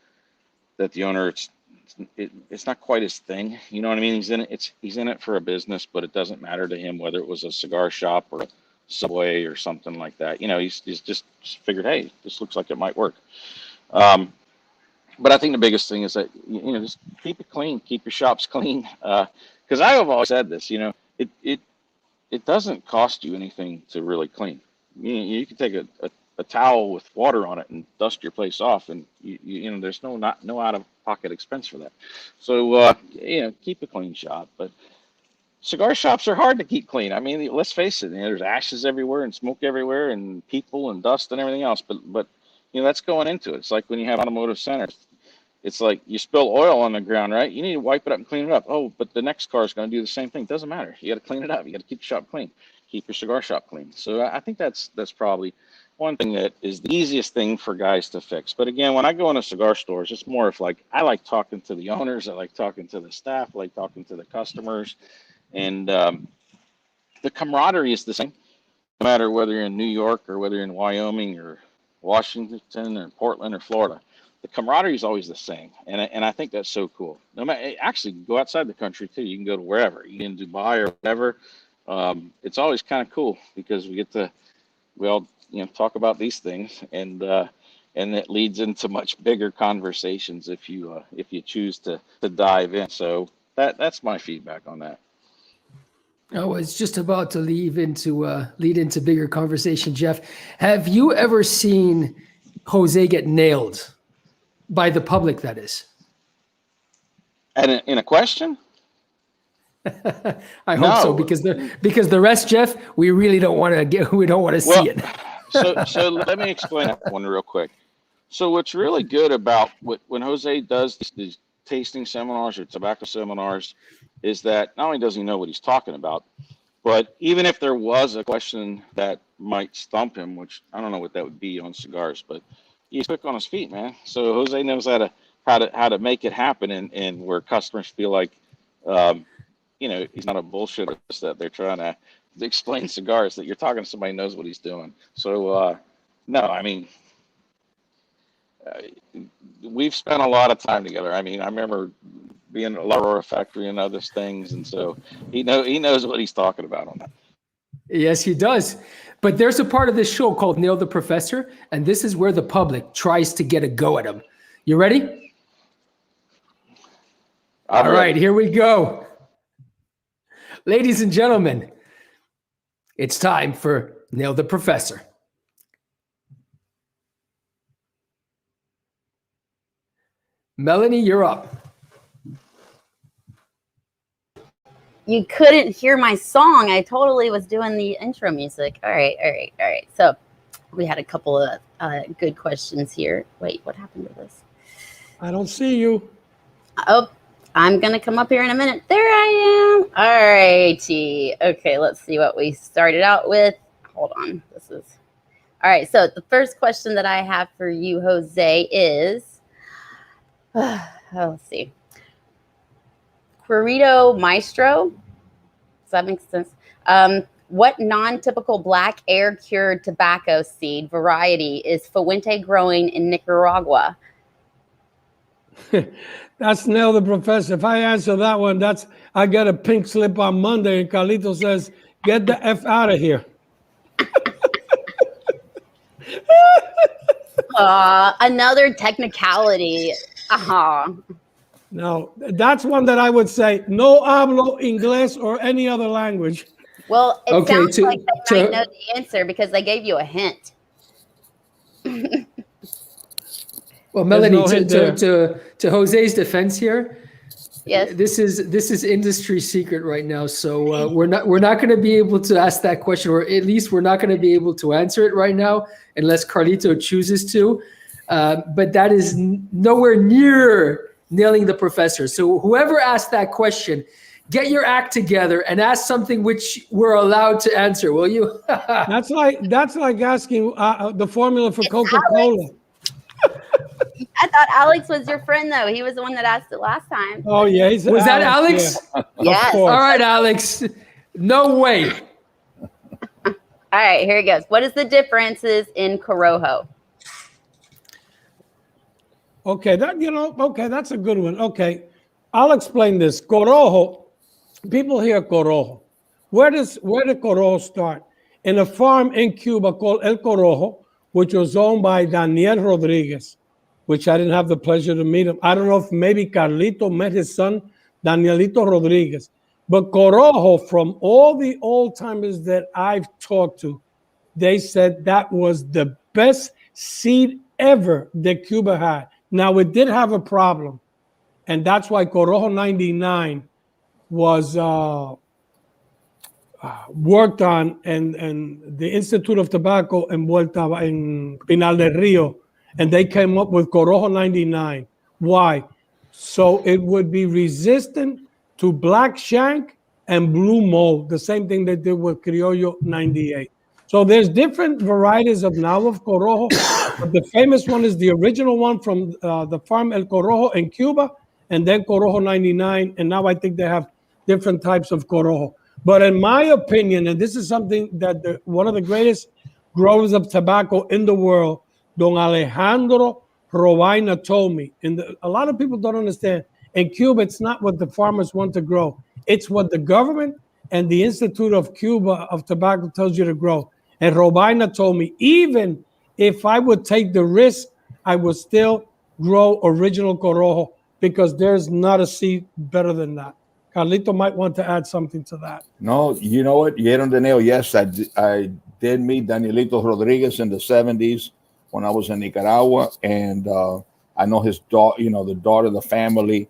the owner, it's not quite his thing. You know what I mean? He's in it for a business, but it doesn't matter to him whether it was a cigar shop or a Subway or something like that. You know, he's just figured, hey, this looks like it might work. But I think the biggest thing is that, you know, just keep it clean, keep your shops clean. Because I have always said this, you know, it doesn't cost you anything to really clean. You can take a towel with water on it and dust your place off, and you know, there's no out of pocket expense for that. So you know, keep a clean shop. But cigar shops are hard to keep clean. I mean, let's face it, you know, there's ashes everywhere and smoke everywhere and people and dust and everything else. But you know, that's going into it. It's like when you have automotive centers. It's like you spill oil on the ground, right? You need to wipe it up and clean it up. Oh, but the next car is going to do the same thing. Doesn't matter. You got to clean it up. You got to keep your shop clean. Keep your cigar shop clean. So I think that's probably one thing that is the easiest thing for guys to fix. But again, when I go into cigar stores, it's more of like, I like talking to the owners. I like talking to the staff. I like talking to the customers. And the camaraderie is the same, no matter whether you're in New York or whether you're in Wyoming or Washington or Portland or Florida. The camaraderie is always the same, and I think that's so cool. No matter, actually, go outside the country too. You can go to wherever. You can Dubai or whatever. It's always kind of cool because we all talk about these things, and it leads into much bigger conversations if you choose to dive in. So that's my feedback on that. I was just about to lead into bigger conversation, Jeff. Have you ever seen Jose get nailed by the public? That is. And in a question? I hope so, because the rest, Jeff, we really don't want to see it. so let me explain that one real quick. So what's really good about when Jose does these tasting seminars or tobacco seminars is that not only does he know what he's talking about, but even if there was a question that might stump him, which I don't know what that would be on cigars, but he's quick on his feet, man. So Jose knows how to make it happen, and where customers feel like, he's not a bullshitter that they're trying to explain cigars, that you're talking to somebody who knows what he's doing. So no, I mean, we've spent a lot of time together. I mean, I remember being at La Aurora Factory and other things, and so he knows what he's talking about on that. Yes, he does. But there's a part of this show called Nail the Professor, and this is where the public tries to get a go at him. You ready? All right, here we go. Ladies and gentlemen, it's time for Nail the Professor. Melanie, you're up. You couldn't hear my song. I totally was doing the intro music. All right. So we had a couple of good questions here. Wait, what happened to this? I don't see you. Oh, I'm going to come up here in a minute. There I am. All righty. Okay, let's see what we started out with. Hold on. All right, so the first question that I have for you, Jose, is, let's see. Querido Maestro, does that make sense? What non-typical black air-cured tobacco seed variety is Fuente growing in Nicaragua? That's Nail the Professor. If I answer that one, I get a pink slip on Monday, and Carlito says, "Get the F out of here." Another technicality. No, that's one that I would say, no hablo inglés or any other language. Well, it Okay, sounds like they might to- know the answer because they gave you a hint. Well, Melanie, no hint there. to Jose's defense here, Yes. this is industry secret right now. So we're not going to be able to ask that question, or at least we're not going to be able to answer it right now unless Carlito chooses to. But that is nowhere near nailing the professor. So whoever asked that question, get your act together and ask something which we're allowed to answer, will you? That's like asking the formula for Coca-Cola. I thought Alex was your friend, though. He was the one that asked it last time. Oh yeah, Was that Alex? Yeah. Yes. Of course. All right, Alex. No way. All right, here it goes. What is the differences in Corojo? Okay, that's a good one. Okay, I'll explain this. Corojo, people hear Corojo. Where did Corojo start? In a farm in Cuba called El Corojo, which was owned by Daniel Rodriguez, which I didn't have the pleasure to meet him. I don't know if maybe Carlito met his son, Danielito Rodriguez. But Corojo, from all the old timers that I've talked to, they said that was the best seed ever that Cuba had. Now, it did have a problem, and that's why Corojo 99 was worked on, and the Institute of Tobacco in Pinal del Rio, and they came up with Corojo 99. Why? So it would be resistant to black shank and blue mold, the same thing they did with Criollo 98. So there's different varieties of Corojo, but the famous one is the original one from the farm El Corojo in Cuba, and then Corojo 99, and now I think they have different types of Corojo. But in my opinion, and this is something that one of the greatest growers of tobacco in the world, Don Alejandro Robaina, told me, and a lot of people don't understand, in Cuba, it's not what the farmers want to grow. It's what the government and the Institute of Cuba of Tobacco tells you to grow. And Robaina told me, even if I would take the risk, I would still grow original Corojo because there's not a seed better than that. Carlito might want to add something to that. No, you know what? You hit on the nail. Yes, I did meet Danielito Rodriguez in the 70s when I was in Nicaragua, and I know his daughter, the daughter of the family.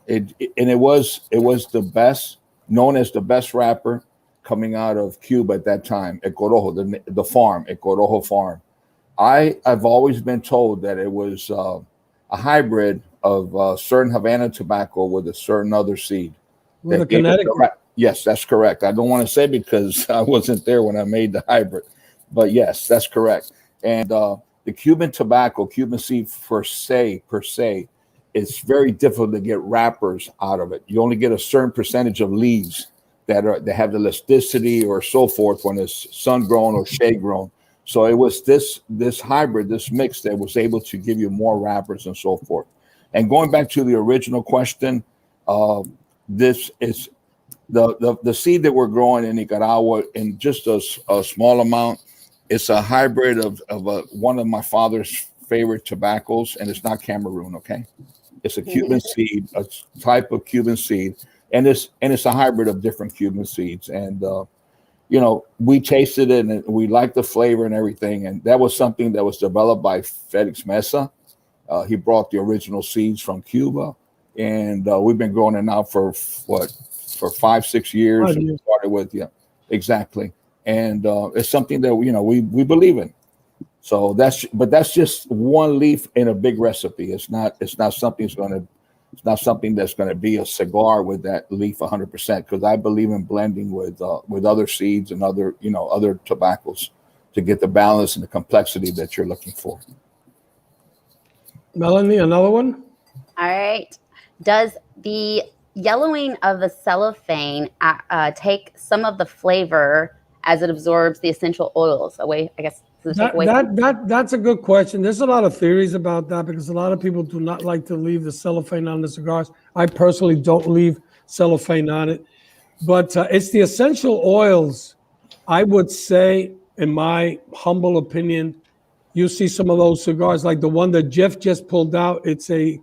It was the best, known as the best rapper coming out of Cuba at that time, at Corojo, the farm, at Corojo Farm. I've always been told that it was a hybrid of certain Havana tobacco with a certain other seed. With a Connecticut. Yes, that's correct. I don't want to say because I wasn't there when I made the hybrid, but yes, that's correct. And the Cuban tobacco, Cuban seed per se, it's very difficult to get wrappers out of it. You only get a certain percentage of leaves that have the elasticity or so forth when it's sun grown or shade grown. So it was this hybrid, this mix that was able to give you more wrappers and so forth. And going back to the original question, this is the seed that we're growing in Nicaragua in just a small amount. It's a hybrid of one of my father's favorite tobaccos, and it's not Cameroon. Okay, it's a Cuban seed, a type of Cuban seed, and it's a hybrid of different Cuban seeds. And we tasted it and we liked the flavor and everything. And that was something that was developed by Felix Mesa. He brought the original seeds from Cuba, and we've been growing it now for 5-6 years. We started with exactly, and it's something that we believe in. So that's just one leaf in a big recipe. It's not something that's going to be a cigar with that leaf 100%. Because I believe in blending with other seeds and other tobaccos to get the balance and the complexity that you're looking for. Melanie, another one? All right. Does the yellowing of the cellophane take some of the flavor as it absorbs the essential oils away, I guess? That's a good question. There's a lot of theories about that because a lot of people do not like to leave the cellophane on the cigars. I personally don't leave cellophane on it. But it's the essential oils, I would say, in my humble opinion, you see some of those cigars, like the one that Jeff just pulled out. It's a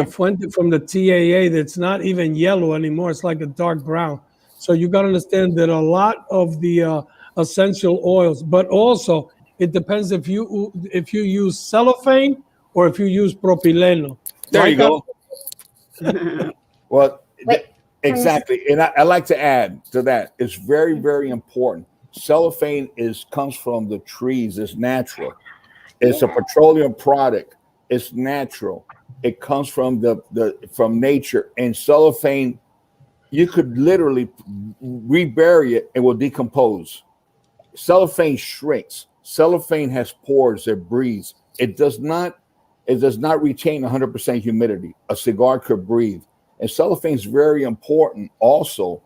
Fuente from the TAA that's not even yellow anymore. It's like a dark brown. So you got to understand that a lot of the essential oils, but also it depends if you use cellophane or if you use propyleno. There you Like go. Well, exactly. And I like to add to that. It's very, very important. Cellophane comes from the trees. It's natural. It's a petroleum product. It's natural. It comes from from nature. And cellophane, you could literally rebury it and will decompose. Cellophane shrinks. Cellophane has pores that breathes. It does not retain 100% humidity. A cigar could breathe. And cellophane is very important also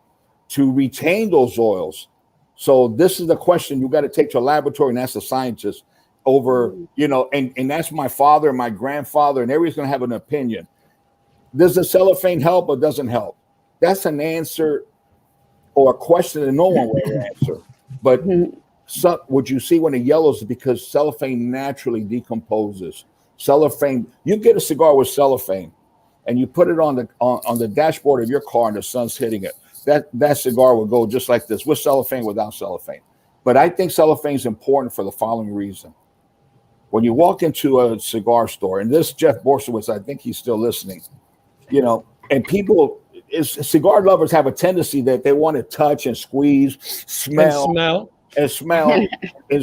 to retain those oils. So this is the question you got to take to a laboratory and ask a scientist over, and that's my father and my grandfather, and everybody's going to have an opinion. Does the cellophane help or doesn't help? That's an answer or a question that no one will answer. But what you see when it yellows is because cellophane naturally decomposes. Cellophane, you get a cigar with cellophane and you put it on the dashboard of your car and the sun's hitting it. That cigar will go just like this, with cellophane, without cellophane. But I think cellophane is important for the following reason. When you walk into a cigar store, and this Jeff Borysiewicz, I think he's still listening, and cigar lovers have a tendency that they want to touch and squeeze, smell and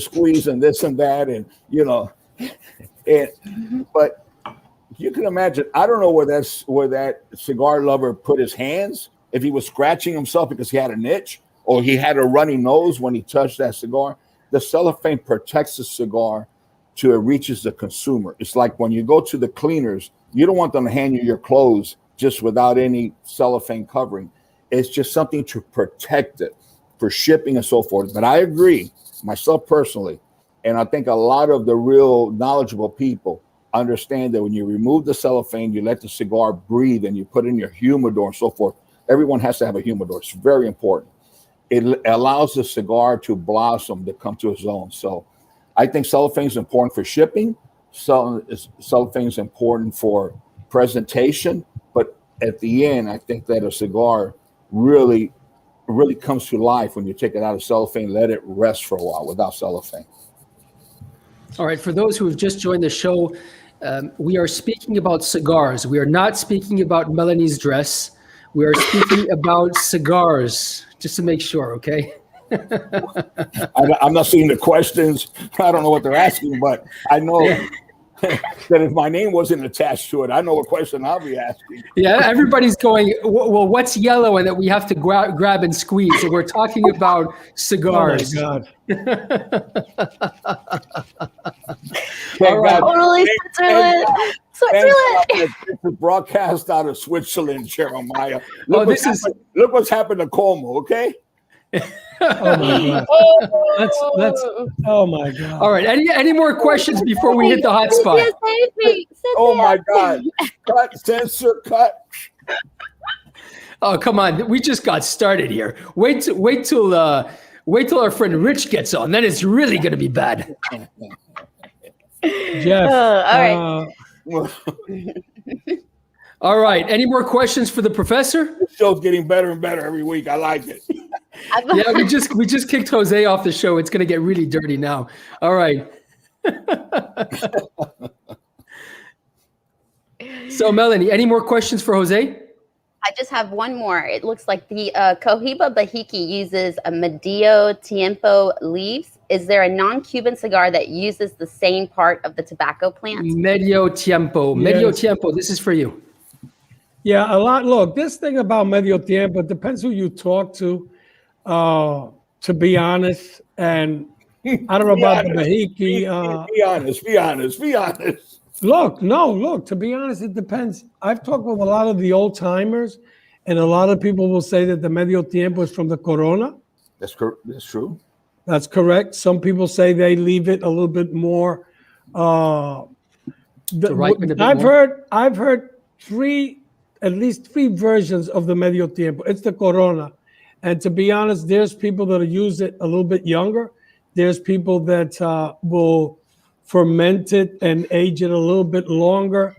squeeze and this and that, but you can imagine, I don't know where that cigar lover put his hands, if he was scratching himself because he had an itch or he had a runny nose when he touched that cigar. The cellophane protects the cigar till it reaches the consumer. It's like when you go to the cleaners, you don't want them to hand you your clothes just without any cellophane covering. It's just something to protect it for shipping and so forth. But I agree, myself personally, and I think a lot of the real knowledgeable people understand that when you remove the cellophane, you let the cigar breathe and you put in your humidor and so forth. Everyone has to have a humidor. It's very important. It allows the cigar to blossom, to come to its own. So I think cellophane is important for shipping. Cellophane is important for presentation. But at the end, I think that a cigar really, really comes to life when you take it out of cellophane, let it rest for a while without cellophane. All right, for those who have just joined the show, we are speaking about cigars. We are not speaking about Melanie's dress. We are speaking about cigars, just to make sure, okay? I'm not seeing the questions. I don't know what they're asking, but I know that if my name wasn't attached to it, I know what question I'll be asking. Yeah, everybody's going, well, what's yellow and that we have to grab and squeeze? So we're talking about cigars. Oh, my God. All right. Totally Switzerland. It's broadcast out of Switzerland, Jeremiah. Look what's happened to Como, okay? Oh my God. That's oh my God. All right. Any more questions before we hit the hot spot? Oh my God. Cut, censor, cut. Oh, come on. We just got started here. Wait till our friend Rich gets on. Then it's really going to be bad. Jeff. All right. All right. Any more questions for the professor? The show's getting better and better every week. I like it. Yeah, we just kicked Jose off the show. It's going to get really dirty now. All right. So, Melanie, any more questions for Jose? I just have one more. It looks like the Cohiba Bahiki uses a Medio Tiempo leaves. Is there a non-Cuban cigar that uses the same part of the tobacco plant? Medio Tiempo. Yes. Medio Tiempo. This is for you. Yeah, a lot. Look, this thing about Medio Tiempo, it depends who you talk to be honest. And I don't know about the Bahiki. Be honest. Look, to be honest, it depends. I've talked with a lot of the old timers, and a lot of people will say that the Medio Tiempo is from the Corona. That's true. That's correct. Some people say they leave it a little bit more. I've heard at least three versions of the Medio Tiempo. It's the Corona. And to be honest, there's people that use it a little bit younger. There's people that will ferment it and age it a little bit longer.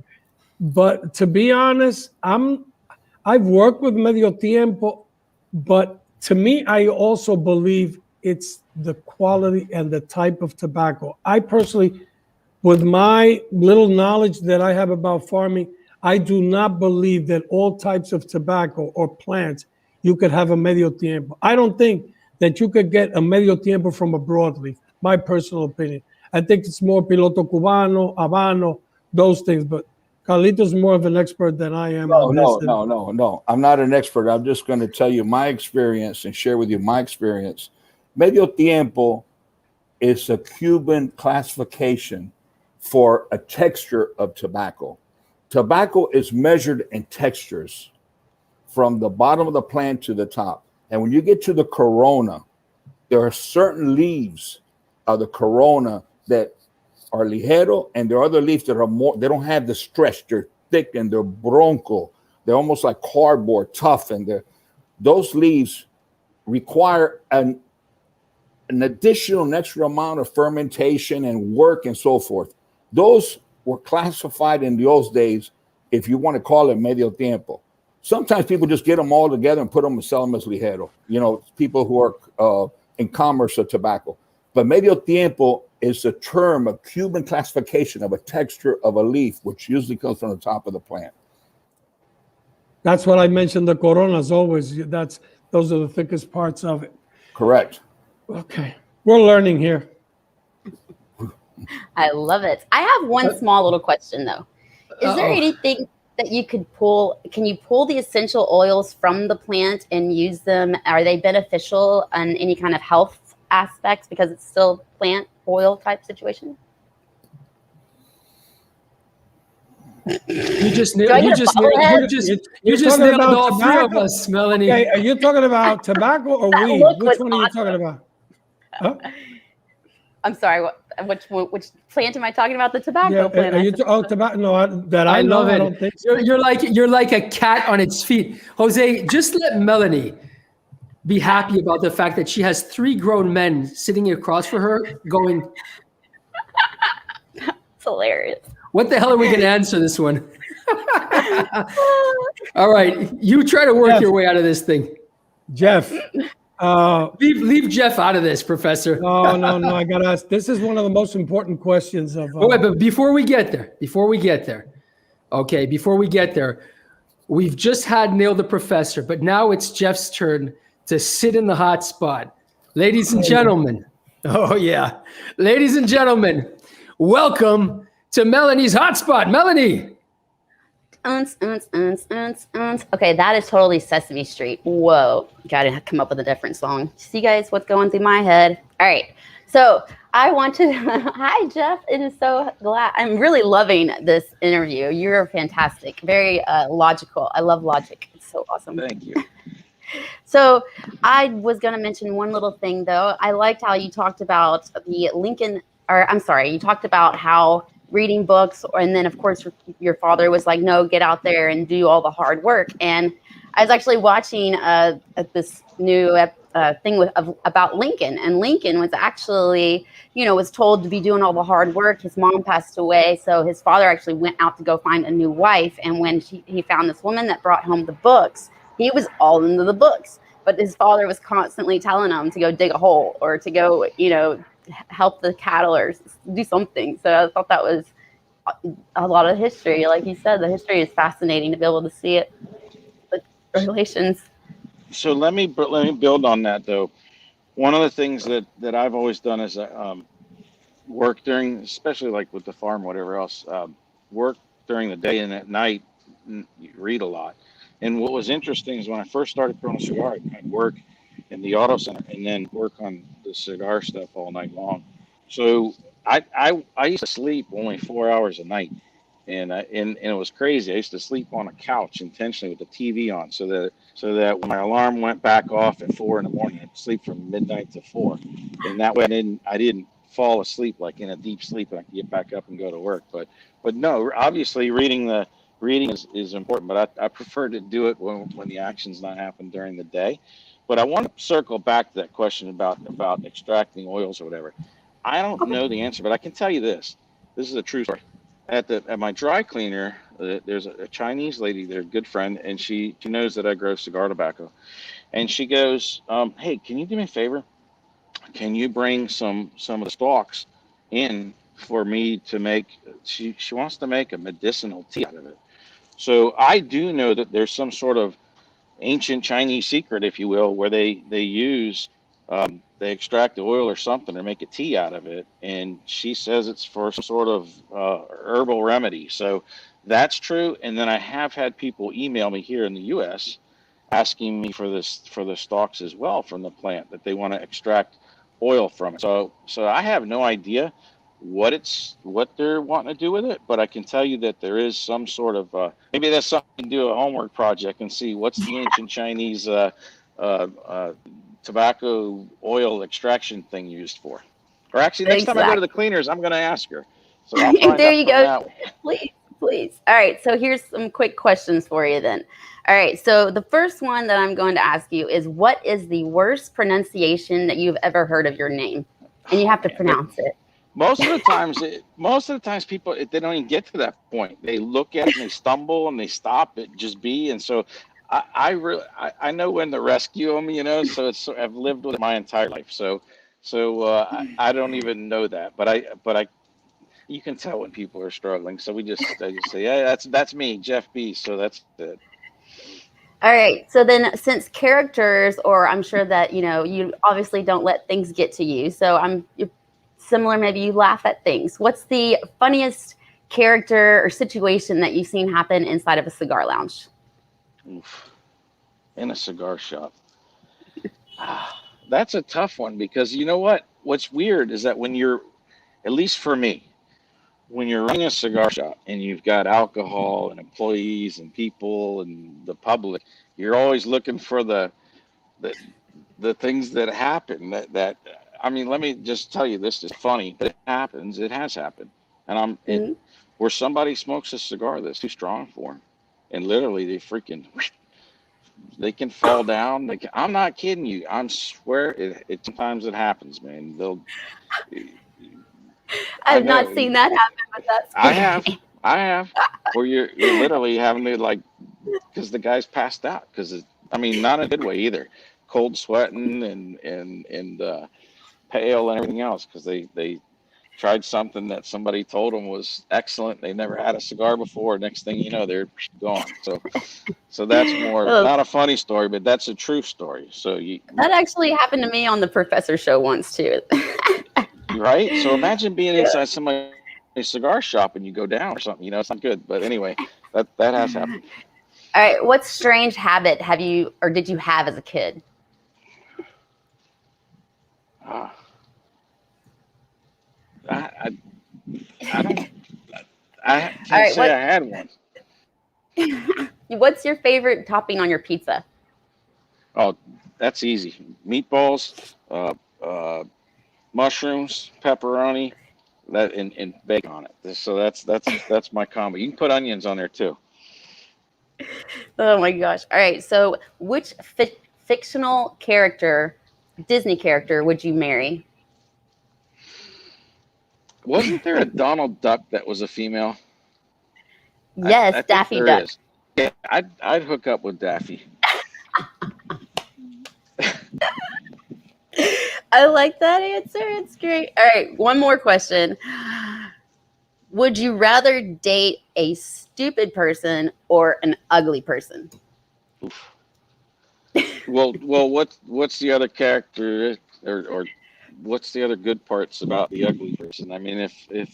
But to be honest, I've worked with medio tiempo, but to me, I also believe it's the quality and the type of tobacco. I personally, with my little knowledge that I have about farming, I do not believe that all types of tobacco or plants, you could have a medio tiempo. I don't think that you could get a medio tiempo from a broadleaf, my personal opinion. I think it's more piloto cubano, habano, those things, but Carlito's more of an expert than I am on this. No. I'm not an expert. I'm just going to tell you my experience and share with you my experience. Medio tiempo is a Cuban classification for a texture of tobacco. Tobacco is measured in textures from the bottom of the plant to the top. And when you get to the corona, there are certain leaves of the corona that are ligero, and there are other leaves that are more, they don't have the stretch. They're thick and they're bronco. They're almost like cardboard, tough. And those leaves require an extra amount of fermentation and work and so forth. Those were classified in those days, if you want to call it medio tiempo. Sometimes people just get them all together and put them and sell them as ligero. You know, people who are in commerce of tobacco. But medio tiempo is a term, a Cuban classification of a texture of a leaf, which usually comes from the top of the plant. That's what I mentioned, the coronas always. Those are the thickest parts of it. Correct. Okay. We're learning here. I love it. I have one small little question though. Is there anything that you could pull? Can you pull the essential oils from the plant and use them? Are they beneficial on any kind of health aspects because it's still plant oil type situation? You just nailed all three of us, Melanie. Okay, are you talking about tobacco or weed? Which one are you talking about? Huh? I'm sorry. Which plant am I talking about? The tobacco plant. Are you tobacco? No, I love it. I don't think so. You're like a cat on its feet, Jose. Just let Melanie be happy about the fact that she has 3 grown men sitting across for her, going. It's hilarious. What the hell are we going to answer this one? All right, you try to work your way out of this thing, Jeff. Leave Jeff out of this, Professor. No, I gotta ask. This is one of the most important questions of. Wait, but before we get there, we've just had Nail the Professor, but now it's Jeff's turn to sit in the hot spot. Ladies and gentlemen, ladies and gentlemen, welcome to Melanie's hot spot. Melanie. Okay, that is totally Sesame Street. Whoa, gotta come up with a different song. See, guys, what's going through my head? All right, so I want to. Hi, Jeff. It is so glad. I'm really loving this interview. You're fantastic. Very logical. I love logic. It's so awesome. Thank you. So I was going to mention one little thing, though. I liked how you talked about you talked about how reading books, and then, of course, your father was like, no, get out there and do all the hard work. And I was actually watching this new thing about Lincoln, and Lincoln was actually, was told to be doing all the hard work. His mom passed away, so his father actually went out to go find a new wife, and when he found this woman that brought home the books, he was all into the books, but his father was constantly telling him to go dig a hole or to go, help the cattle or do something. So I thought that was a lot of history. Like you said, the history is fascinating to be able to see it. But relations. So let me build on that though. One of the things that I've always done is work during, especially like with the farm, whatever else, work during the day and at night, read a lot. And what was interesting is when I first started growing a cigar, I'd work in the auto center and then work on the cigar stuff all night long. So I used to sleep only 4 hours a night, and it was crazy. I used to sleep on a couch intentionally with the TV on, so that when my alarm went back off at 4 in the morning, I'd sleep from midnight to 4, and that way I didn't fall asleep like in a deep sleep, and I could get back up and go to work. But no, obviously reading is important, but I prefer to do it when the action's not happening during the day. But I want to circle back to that question about extracting oils or whatever. I don't know the answer, but I can tell you this. This is a true story. At my dry cleaner, there's a Chinese lady there, a good friend, and she knows that I grow cigar tobacco. And she goes, "Hey, can you do me a favor? Can you bring some of the stalks in for me to make?" She wants to make a medicinal tea out of it. So I do know that there's some sort of ancient Chinese secret, if you will, where they use they extract the oil or something or make a tea out of it, and she says it's for some sort of herbal remedy. So that's true. And then I have had people email me here in the U.S. asking me for the stalks as well from the plant, that they want to extract oil from it. So I have no idea what they're wanting to do with it, but I can tell you that there is some sort of maybe that's something to do a homework project and see what's the ancient Chinese tobacco oil extraction thing used for. Or actually, next time I go to the cleaners, I'm going to ask her. So I'll find there out you from go. that one. Please. All right. So here's some quick questions for you then. All right. So the first one that I'm going to ask you is, what is the worst pronunciation that you've ever heard of your name? And you have to pronounce it. Most of the times people, they don't even get to that point. They look at it and they stumble and they stop at just B. And so I know when to rescue them, so I've lived with it my entire life. So I don't even know that, but I you can tell when people are struggling. So I just say, yeah, that's me, Jeff B. So that's it. All right. So then, since characters, or I'm sure that, you obviously don't let things get to you. So similar, maybe you laugh at things. What's the funniest character or situation that you've seen happen inside of a cigar lounge? Oof. In a cigar shop. That's a tough one, because you know what? What's weird is that when you're, at least for me, when you're running a cigar shop and you've got alcohol and employees and people and the public, you're always looking for the things that happen that I mean, let me just tell you, this is funny, but it happens. It has happened. And where somebody smokes a cigar that's too strong for them, and literally they can fall down. I'm not kidding you. I swear it sometimes it happens, man. I've not seen that happen, but that's I have, where you're literally having to, because the guy's passed out, because not in a good way either, cold sweating and pale and everything else, because they tried something that somebody told them was excellent. They never had a cigar before. Next thing you know, they're gone. So that's more not a funny story, but that's a true story. So that actually happened to me on the Professor Show once too. Right? So imagine being inside somebody's cigar shop and you go down or something. It's not good. But anyway, that has happened. All right. What strange habit have you, or did you have as a kid? I can't say I had one. What's your favorite topping on your pizza? Oh, that's easy. Meatballs, mushrooms, pepperoni, and bacon on it. So that's my combo. You can put onions on there too. Oh my gosh! All right. So, which fictional character, Disney character, would you marry? Wasn't there a Donald Duck that was a female? Yes, Daffy Duck. Is. Yeah, I'd hook up with Daffy. I like that answer. It's great. All right, one more question. Would you rather date a stupid person or an ugly person? Oof. Well, what's the other character, or what's the other good parts about the ugly person? I mean, if it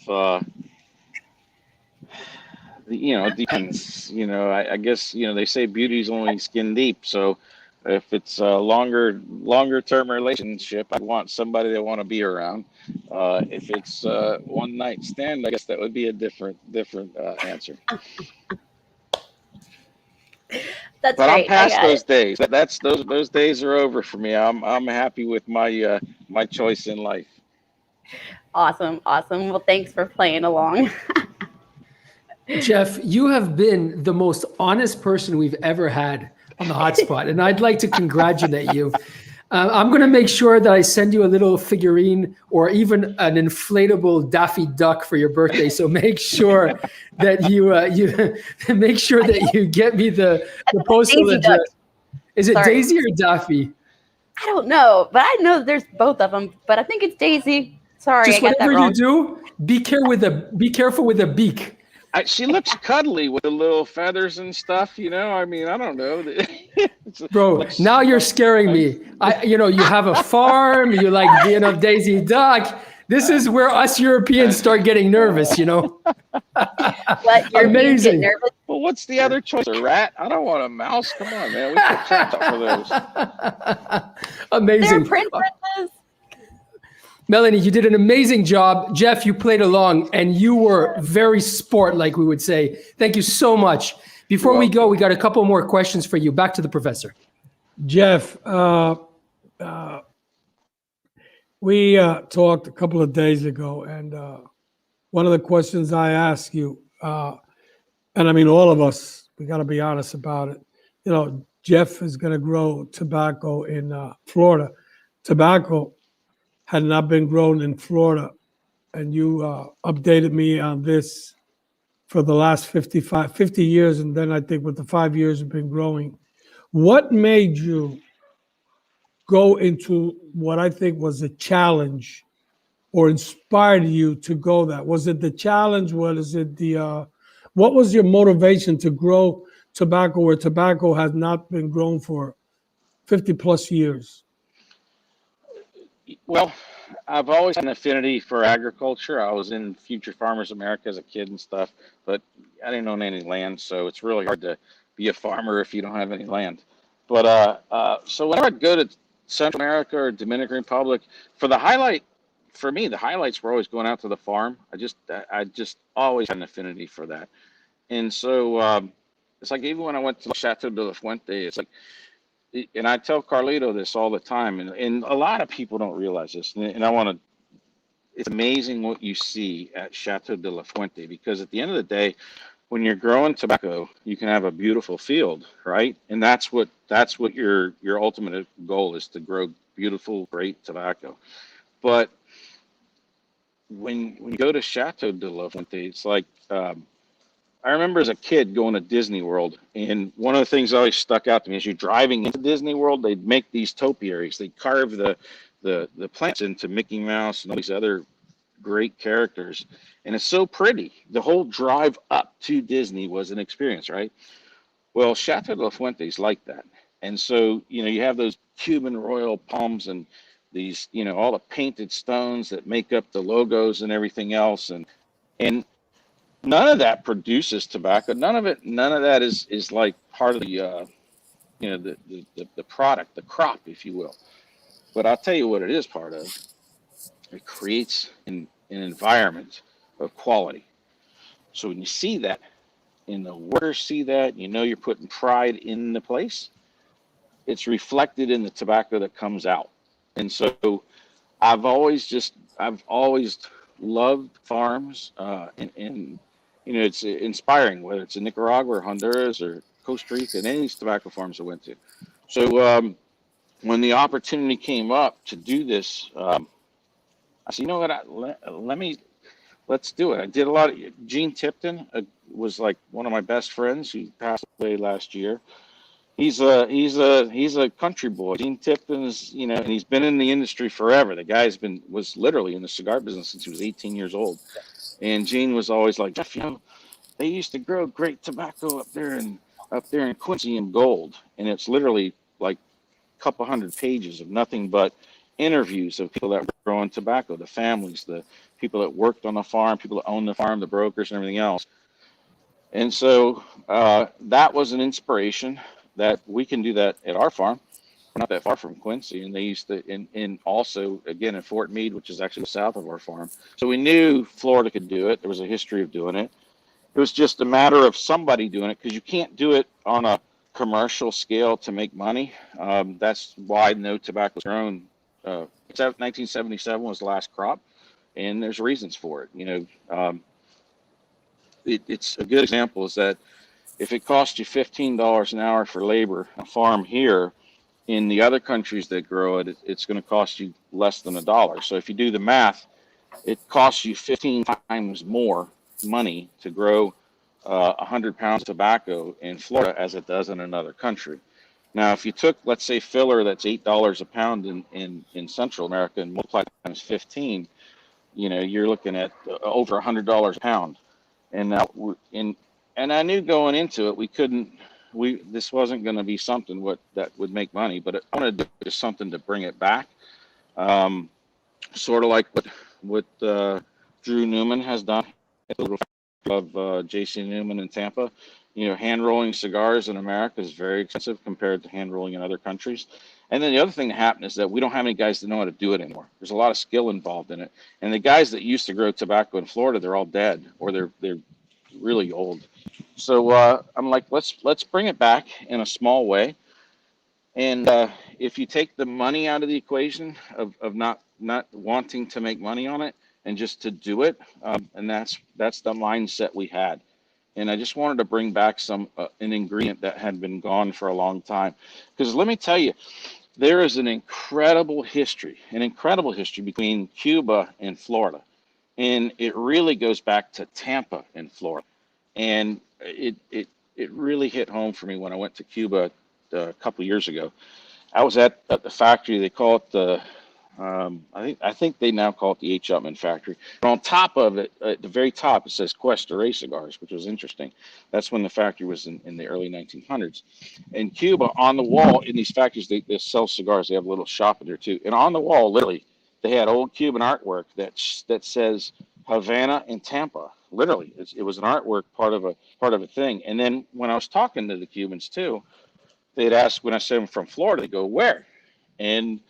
depends. I guess they say beauty's only skin deep. So if it's a longer term relationship, I want somebody I want to be around. If it's one night stand, I guess that would be a different answer. That's but great. I'm past those days. Those days are over for me. I'm happy with my my choice in life. Awesome. Well, thanks for playing along. Jeff, you have been the most honest person we've ever had on the hotspot, and I'd like to congratulate you. I'm going to make sure that I send you a little figurine or even an inflatable Daffy Duck for your birthday. So make sure that you make sure that you get me the postal Daisy address. Duck. Is it Sorry. Daisy or Daffy? I don't know, but I know there's both of them. But I think it's Daisy. Sorry, Just I got that whatever wrong. you do, be careful with the beak. She looks cuddly with the little feathers and stuff, you know. I mean, I don't know. Bro, now you're scaring me. You have a farm, you like being a Daisy Duck. This is where us Europeans start getting nervous, What, you're Amazing. nervous? Well, what's the other choice? A rat? I don't want a mouse. Come on, man. We put traps up for those. Amazing. They're princesses. Melanie, you did an amazing job. Jeff, you played along and you were very sport, like we would say. Thank you so much. Before we go, we got a couple more questions for you. Back to the professor. Jeff, we talked a couple of days ago, and one of the questions I asked you, and I mean all of us, we got to be honest about it. Jeff is going to grow tobacco in Florida. Tobacco had not been grown in Florida, and you updated me on this for the last 50 years, and then I think with the 5 years have been growing. What made you go into what I think was a challenge or inspired you to go that? Was it the challenge? What was your motivation to grow tobacco where tobacco has not been grown for 50 plus years? Well, I've always had an affinity for agriculture. I was in Future Farmers America as a kid and stuff, but I didn't own any land, so it's really hard to be a farmer if you don't have any land. But so whenever I'd go to Central America or Dominican Republic, for me, the highlights were always going out to the farm. I just always had an affinity for that. And so it's like even when I went to Chateau de la Fuente, it's like, and I tell Carlito this all the time, and a lot of people don't realize this, and it's amazing what you see at Chateau de la Fuente, because at the end of the day, when you're growing tobacco, you can have a beautiful field, right? And that's what your ultimate goal is, to grow beautiful, great tobacco. But when you go to Chateau de la Fuente, it's like, I remember as a kid going to Disney World, and one of the things that always stuck out to me is you're driving into Disney World, they'd make these topiaries. They'd carve the plants into Mickey Mouse and all these other great characters. And it's so pretty. The whole drive up to Disney was an experience, right? Well, Chateau de la Fuente is like that. And so, you have those Cuban royal palms and these, all the painted stones that make up the logos and everything else. And none of that produces tobacco. None of that is like part of the the product, the crop, if you will. But I'll tell you what it is part of. It creates an environment of quality. So when you see that, and the workers see that, you're putting pride in the place. It's reflected in the tobacco that comes out. And so I've always loved farms, and it's inspiring, whether it's in Nicaragua or Honduras or Costa Rica and any of these tobacco farms I went to. So when the opportunity came up to do this, I said, you know what, let's do it. I did a lot of, Gene Tipton was like one of my best friends who passed away last year. He's a country boy. Gene Tipton's, and he's been in the industry forever. The guy's was literally in the cigar business since he was 18 years old. And Gene was always like, Jeff, they used to grow great tobacco up there in Quincy and Gold. And it's literally like a couple hundred pages of nothing but interviews of people that were growing tobacco, the families, the people that worked on the farm, people that owned the farm, the brokers and everything else. And so that was an inspiration that we can do that at our farm. We're not that far from Quincy, and they used to, and also again in Fort Meade, which is actually south of our farm. So we knew Florida could do it. There was a history of doing it. It was just a matter of somebody doing it, because you can't do it on a commercial scale to make money. That's why no tobacco was grown. 1977 was the last crop, and there's reasons for it. It's a good example is that if it costs you $15 an hour for labor, a farm here, in the other countries that grow it, it's going to cost you less than $1. So if you do the math, it costs you 15 times more money to grow 100 pounds of tobacco in Florida as it does in another country. Now, if you took, let's say, filler that's $8 a pound in Central America and multiply times 15, you're looking at over $100 a pound. And now, and I knew going into it, this wasn't going to be something that would make money, but I wanted to do something to bring it back. Sort of like what Drew Newman has done at the little of J.C. Newman in Tampa. Hand rolling cigars in America is very expensive compared to hand rolling in other countries. And then the other thing that happened is that we don't have any guys that know how to do it anymore. There's a lot of skill involved in it. And the guys that used to grow tobacco in Florida, they're all dead or they're really old. So I'm like, let's bring it back in a small way. And if you take the money out of the equation of not wanting to make money on it and just to do it, and that's the mindset we had. And I just wanted to bring back an ingredient that had been gone for a long time. Because let me tell you, there is an incredible history between Cuba and Florida. And it really goes back to Tampa and Florida. And it really hit home for me when I went to Cuba a couple of years ago. I was at the factory. They call it the I think they now call it the H. Upman factory. But on top of it, at the very top, it says Cuesta Rey Cigars, which was interesting. That's when the factory was in the early 1900s. In Cuba, on the wall in these factories, they sell cigars. They have a little shop in there too. And on the wall, literally, they had old Cuban artwork that says Havana and Tampa. Literally, it was an artwork part of a thing. And then when I was talking to the Cubans too, they'd ask, when I said I'm from Florida, they go, where? And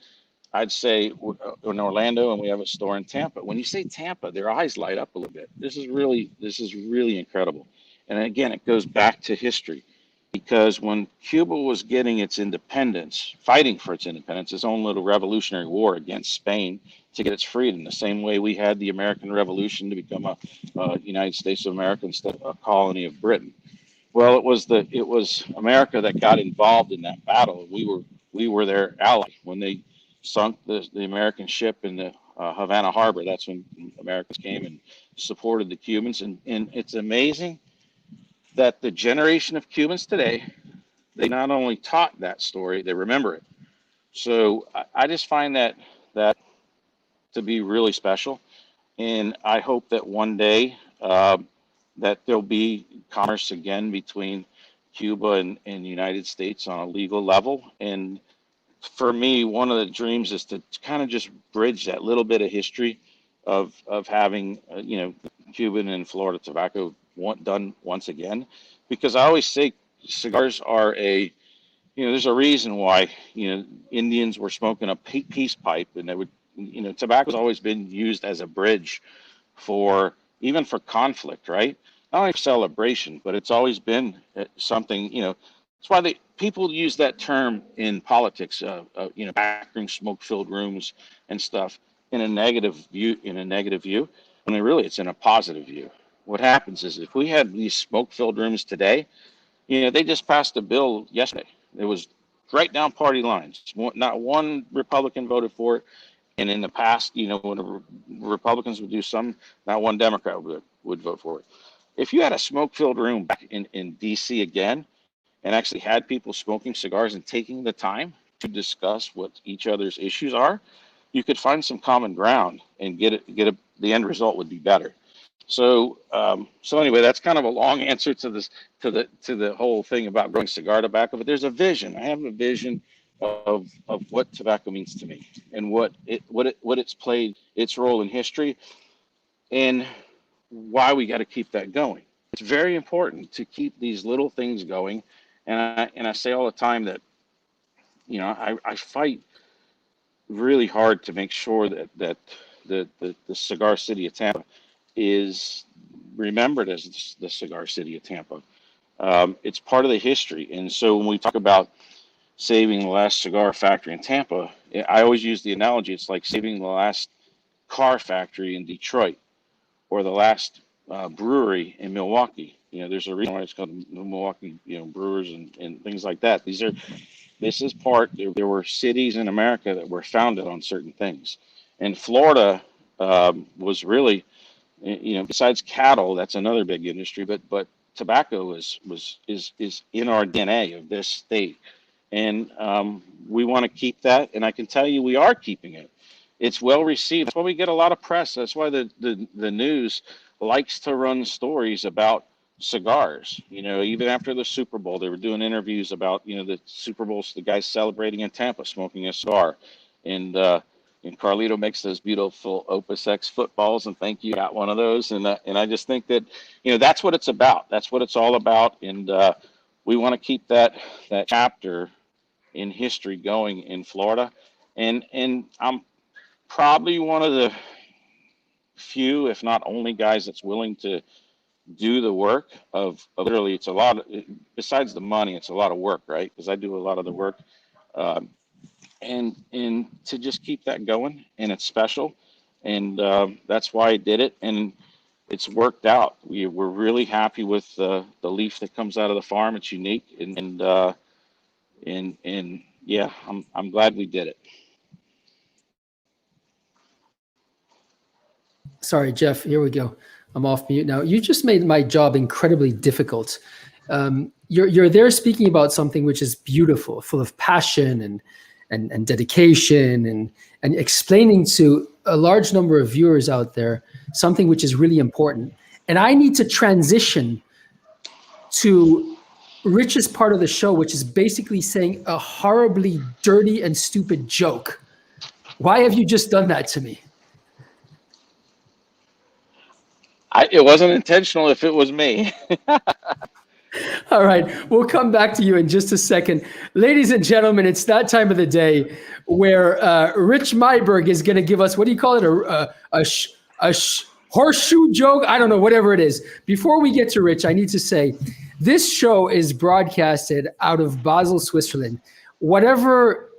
I'd say we're in Orlando and we have a store in Tampa. When you say Tampa, their eyes light up a little bit. This is really incredible. And again, it goes back to history, because when Cuba was getting its independence, fighting for its independence, its own little revolutionary war against Spain to get its freedom, the same way we had the American Revolution to become a United States of America instead of a colony of Britain. Well, it was America that got involved in that battle. We were their ally when they sunk the American ship in the Havana Harbor. That's when Americans came and supported the Cubans. And it's amazing that the generation of Cubans today, they not only taught that story, they remember it. So I just find that to be really special. And I hope that one day that there'll be commerce again between Cuba and the United States on a legal level. And for me, one of the dreams is to kind of just bridge that little bit of history of having, Cuban and Florida tobacco done once again. Because I always say cigars are there's a reason why, Indians were smoking a peace pipe, and they would, tobacco's always been used as a bridge even for conflict, right? Not only for celebration, but it's always been something, that's why people use that term in politics, backroom smoke-filled rooms and stuff in a negative view, when really it's in a positive view. What happens is if we had these smoke-filled rooms today, they just passed a bill yesterday. It was right down party lines. Not one Republican voted for it. And in the past, when the Republicans would do some, not one Democrat would vote for it. If you had a smoke-filled room back in D.C. again, and actually had people smoking cigars and taking the time to discuss what each other's issues are, you could find some common ground and the end result would be better. So anyway, that's kind of a long answer to the whole thing about growing cigar tobacco. But there's a vision. I have a vision of what tobacco means to me and what it's played its role in history, and why we got to keep that going. It's very important to keep these little things going. And I say all the time that, I fight really hard to make sure that the cigar city of Tampa is remembered as the cigar city of Tampa. It's part of the history. And so when we talk about saving the last cigar factory in Tampa, I always use the analogy. It's like saving the last car factory in Detroit or the last brewery in Milwaukee. there's a reason why it's called the Milwaukee, Brewers and things like that. This is part. There were cities in America that were founded on certain things, and Florida was really, besides cattle, that's another big industry. But tobacco is in our DNA of this state, and we want to keep that. And I can tell you, we are keeping it. It's well received. That's why we get a lot of press. That's why the news likes to run stories about cigars. Even after the Super Bowl, they were doing interviews about the Super Bowls, the guys celebrating in Tampa smoking a cigar, and Carlito makes those beautiful Opus X footballs, and thank you, got one of those, and I just think that that's what it's about. That's what it's all about, and we want to keep that chapter in history going in Florida, and I'm probably one of the few, if not only, guys that's willing to do the work of literally, it's a lot besides the money, it's a lot of work, right? Because I do a lot of the work, and to just keep that going, and it's special, and that's why I did it, and it's worked out. We're really happy with the leaf that comes out of the farm. It's unique, and yeah, I'm glad we did it. Sorry, Jeff, here we go. I'm off mute now. You just made my job incredibly difficult. You're there speaking about something which is beautiful, full of passion and dedication, and explaining to a large number of viewers out there something which is really important. And I need to transition to Rich's part of the show, which is basically saying a horribly dirty and stupid joke. Why have you just done that to me? It wasn't intentional if it was me. All right, we'll come back to you in just a second. Ladies and gentlemen, it's that time of the day where Rich Myberg is going to give us, what do you call it, a horseshoe joke? I don't know, whatever it is. Before we get to Rich, I need to say, this show is broadcasted out of Basel, Switzerland. Whatever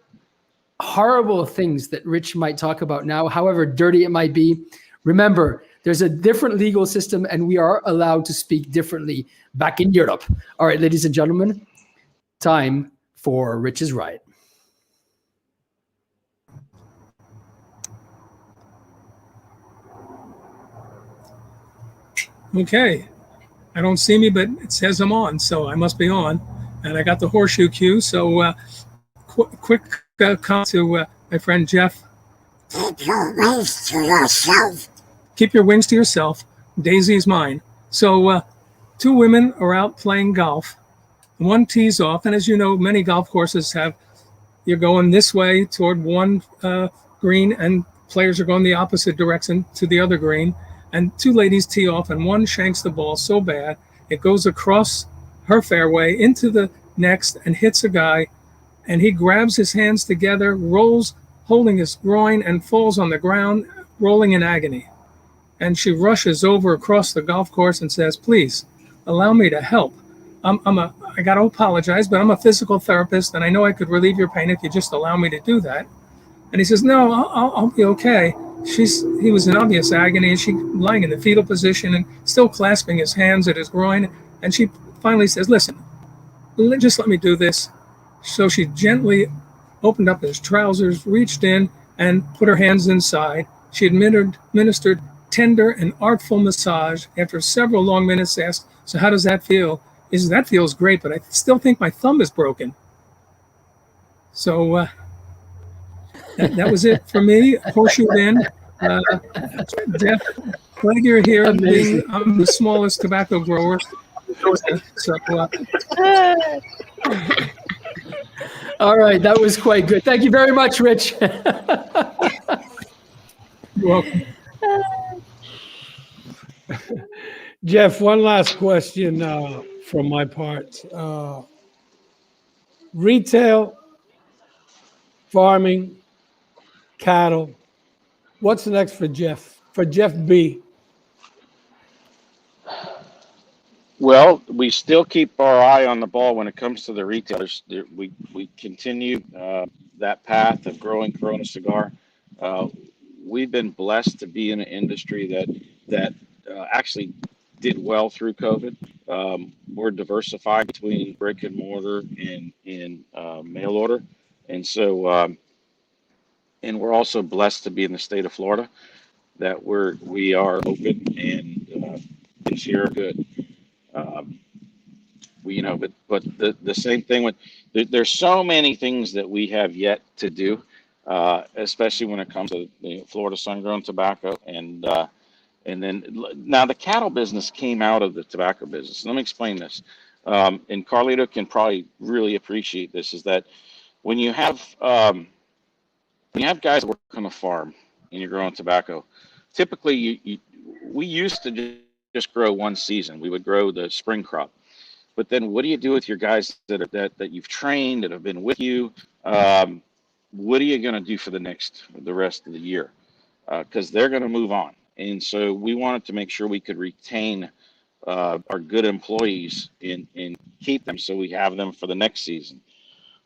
horrible things that Rich might talk about now, however dirty it might be, remember, there's a different legal system, and we are allowed to speak differently back in Europe. All right, ladies and gentlemen, time for Rich is Right. Okay, I don't see me, but it says I'm on, so I must be on. And I got the horseshoe cue, so quick comment to my friend Jeff. Keep your wings to yourself. Keep your wings to yourself. Daisy's mine. So two women are out playing golf. One tees off, and as you know, many golf courses you're going this way toward one green, and players are going the opposite direction to the other green. And two ladies tee off, and one shanks the ball so bad it goes across her fairway into the next and hits a guy, and he grabs his hands together, rolls, holding his groin, and falls on the ground, rolling in agony. And she rushes over across the golf course and says, "Please, allow me to help. I got to apologize, but I'm a physical therapist, and I know I could relieve your pain if you just allow me to do that." And he says, "No, I'll be okay." He was in obvious agony, and she lying in the fetal position and still clasping his hands at his groin. And she finally says, "Listen, just let me do this." So she gently opened up his trousers, reached in, and put her hands inside. She administered tender and artful massage. After several long minutes, asked, "So how does that feel?" He says, "That feels great, but I still think my thumb is broken." So that was it for me. Horseshoe in. Jeff, glad you're here. I'm the smallest tobacco grower. So, all right, that was quite good. Thank you very much, Rich. You're welcome. Jeff, one last question from my part. Retail, farming, cattle. What's next for Jeff? For Jeff B. Well, we still keep our eye on the ball when it comes to the retailers. We continue that path of growing Corona Cigar. We've been blessed to be in an industry that actually did well through COVID. we're diversified between brick and mortar and mail order, and so and we're also blessed to be in the state of Florida, that we are open and things here are good. Um, but the same thing with there's so many things that we have yet to do, especially when it comes to Florida sun-grown tobacco, and then now the cattle business came out of the tobacco business. Let me explain this, and Carlito can probably really appreciate this. Is that when you have guys that work on a farm and you're growing tobacco, typically we used to just grow one season. We would grow the spring crop. But then what do you do with your guys that you've trained, that have been with you? What are you going to do for the rest of the year? Because they're going to move on. And so we wanted to make sure we could retain our good employees and keep them so we have them for the next season.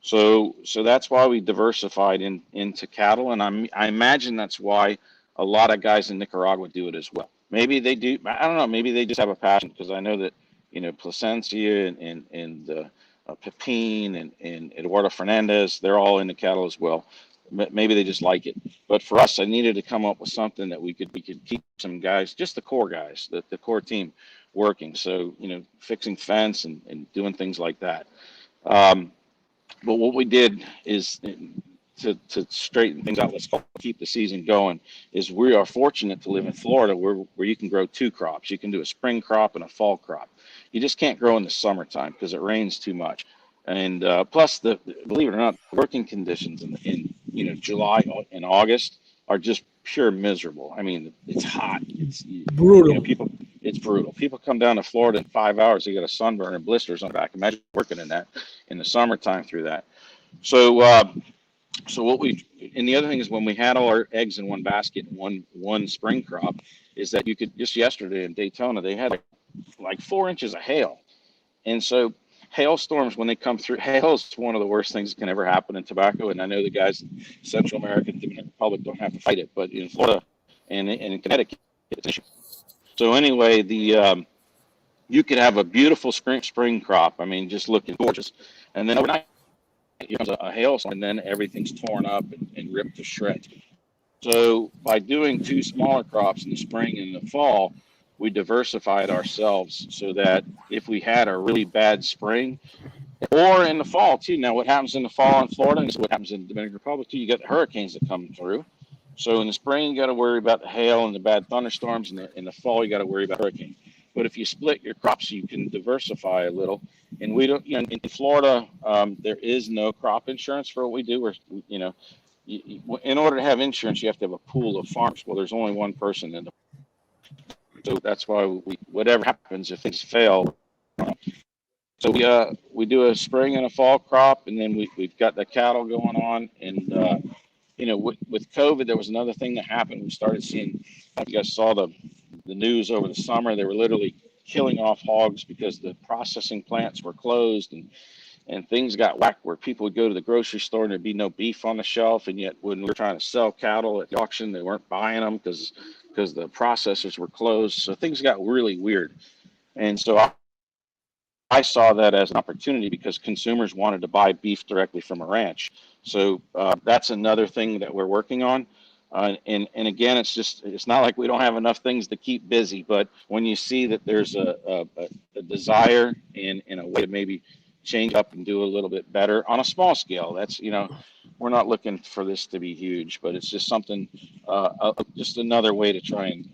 So that's why we diversified into cattle. And I imagine that's why a lot of guys in Nicaragua do it as well. Maybe they do. I don't know. Maybe they just have a passion, because I know that Placencia and Pepin and Eduardo Fernandez, they're all into cattle as well. Maybe they just like it. But for us, I needed to come up with something that we could keep some guys, just the core guys, the core team, working. So fixing fence and doing things like that. But what we did is to straighten things out, let's keep the season going, is we are fortunate to live in Florida where you can grow two crops. You can do a spring crop and a fall crop. You just can't grow in the summertime because it rains too much. And plus, believe it or not, working conditions in July and August are just pure miserable. I mean, it's hot. It's Brutal. It's brutal. People come down to Florida in 5 hours, they get a sunburn and blisters on their back. Imagine working in the summertime through that. So and the other thing is, when we had all our eggs in one basket, one spring crop, is that you could, just yesterday in Daytona, they had like 4 inches of hail. And so hailstorms, when they come through, hail is one of the worst things that can ever happen in tobacco. And I know the guys in Central America and Dominican Republic don't have to fight it, but in Florida and in Connecticut, it's an issue. So anyway, you could have a beautiful spring crop. I mean, just looking gorgeous. And then overnight, comes a hailstorm, and then everything's torn up and ripped to shreds. So by doing 2 smaller crops in the spring and the fall, we diversified ourselves so that if we had a really bad spring, or in the fall too. Now, what happens in the fall in Florida, and this is what happens in the Dominican Republic too, you got the hurricanes that come through. So in the spring, you got to worry about the hail and the bad thunderstorms. In the fall, you got to worry about hurricanes. But if you split your crops, you can diversify a little. And we don't, in Florida, there is no crop insurance for what we do. In order to have insurance, you have to have a pool of farms. Well, there's only one person in the. So that's why whatever happens, if things fail. So we do a spring and a fall crop, and then we've got the cattle going on. And with COVID, there was another thing that happened. We started seeing, you guys saw the news over the summer. They were literally killing off hogs because the processing plants were closed, and things got whacked where people would go to the grocery store and there'd be no beef on the shelf. And yet when we were trying to sell cattle at the auction, they weren't buying them because the processors were closed. So things got really weird. And so I saw that as an opportunity because consumers wanted to buy beef directly from a ranch. So that's another thing that we're working on. And again, it's not like we don't have enough things to keep busy, but when you see that there's a desire and a way to maybe change up and do a little bit better on a small scale, that's, we're not looking for this to be huge, but it's just something, just another way to try and,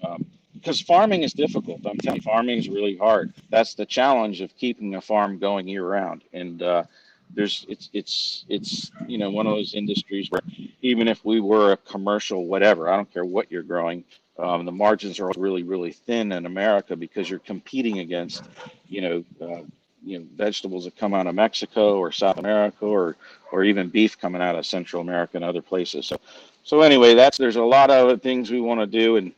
because farming is difficult. I'm telling you, farming is really hard. That's the challenge of keeping a farm going year round. And it's one of those industries where even if we were a commercial whatever, I don't care what you're growing, the margins are really, really thin in America because you're competing against vegetables that come out of Mexico or South America or even beef coming out of Central America and other places. So anyway, there's a lot of other things we want to do, and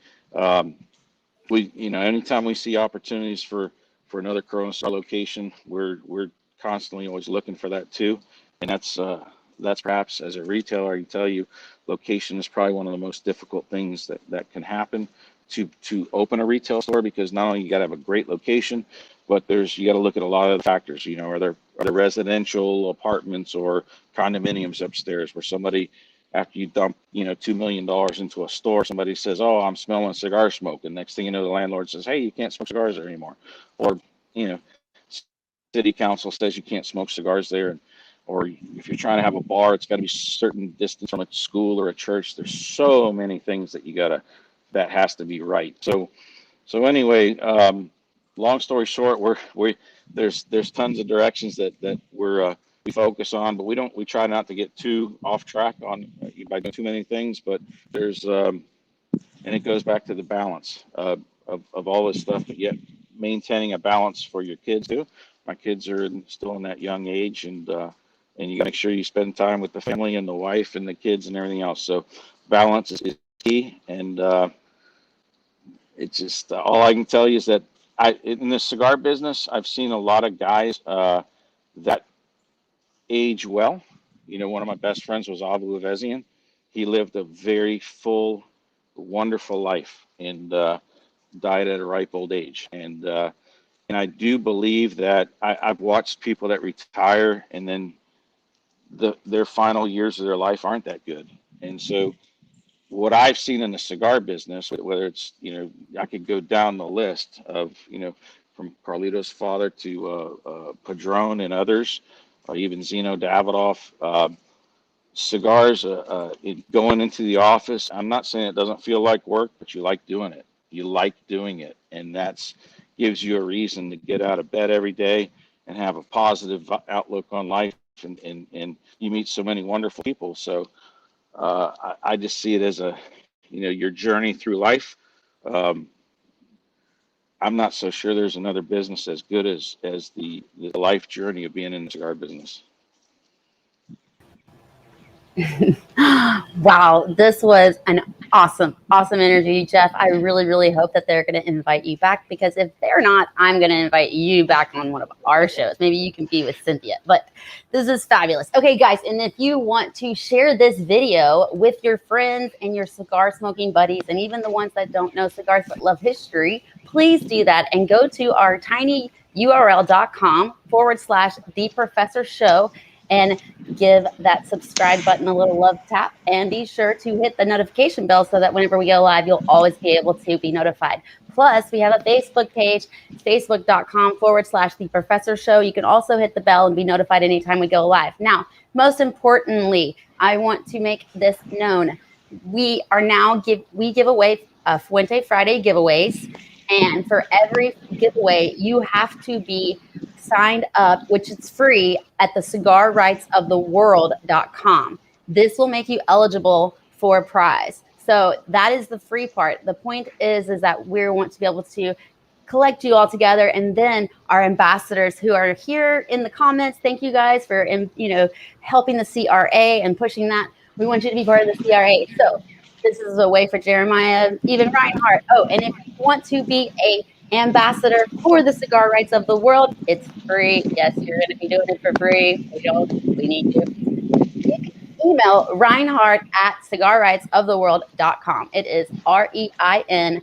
anytime we see opportunities for another Corona Star location, we're constantly always looking for that too. And that's perhaps, as a retailer, I can tell you, location is probably one of the most difficult things that can happen to open a retail store, because not only you got to have a great location, but you got to look at a lot of the factors. You know, are there residential apartments or condominiums upstairs where somebody, after you dump, you know, $2 million into a store, somebody says, "Oh, I'm smelling cigar smoke," and next thing you know, the landlord says, "Hey, you can't smoke cigars there anymore," or, you know, city council says you can't smoke cigars there, and or if you're trying to have a bar, it's got to be a certain distance from a school or a church. There's so many things that has to be right. So anyway, long story short, there's tons of directions that we focus on, but we try not to get too off track by doing too many things. But there's and it goes back to the balance of all this stuff, but yet maintaining a balance for your kids too. My kids are still in that young age, and you got to make sure you spend time with the family and the wife and the kids and everything else. So balance is key, and it's just all I can tell you is that in the cigar business, I've seen a lot of guys that age well. You know, one of my best friends was Abe. He lived a very full, wonderful life and died at a ripe old age. And I do believe that I've watched people that retire and then their final years of their life aren't that good. And so what I've seen in the cigar business, whether it's, you know, I could go down the list of, you know, from Carlito's father to Padron and others, or even Zeno Davidoff, cigars, going into the office. I'm not saying it doesn't feel like work, but you like doing it. You like doing it. And that's gives you a reason to get out of bed every day and have a positive outlook on life. And you meet so many wonderful people. So I just see it as your journey through life. I'm not so sure there's another business as good as the life journey of being in the cigar business. Wow, this was an awesome interview, Jeff. I really, really hope that they're going to invite you back, because if they're not, I'm going to invite you back on one of our shows. Maybe you can be with Cynthia, but this is fabulous. Okay, guys, and if you want to share this video with your friends and your cigar smoking buddies, and even the ones that don't know cigars but love history, please do that and go to our tinyurl.com/theprofessorshow and give that subscribe button a little love tap, and be sure to hit the notification bell so that whenever we go live, you'll always be able to be notified. Plus, we have a Facebook page, facebook.com/theprofessorshow. You can also hit the bell and be notified anytime we go live. Now, most importantly, I want to make this known. We are now we give away Fuente Friday giveaways, and for every giveaway, you have to be signed up, which is free, at the cigarrightsoftheworld.com. This will make you eligible for a prize. So that is the free part. The point is that we want to be able to collect you all together, and then our ambassadors who are here in the comments, thank you guys for helping the CRA and pushing that. We want you to be part of the CRA. So this is a way for Jeremiah, even Reinhardt. Oh, and if you want to be a ambassador for the Cigar Rights of the World, it's free. Yes, you're going to be doing it for free. We need you. You can email Reinhardt at cigarrightsoftheworld.com. It is REINHARD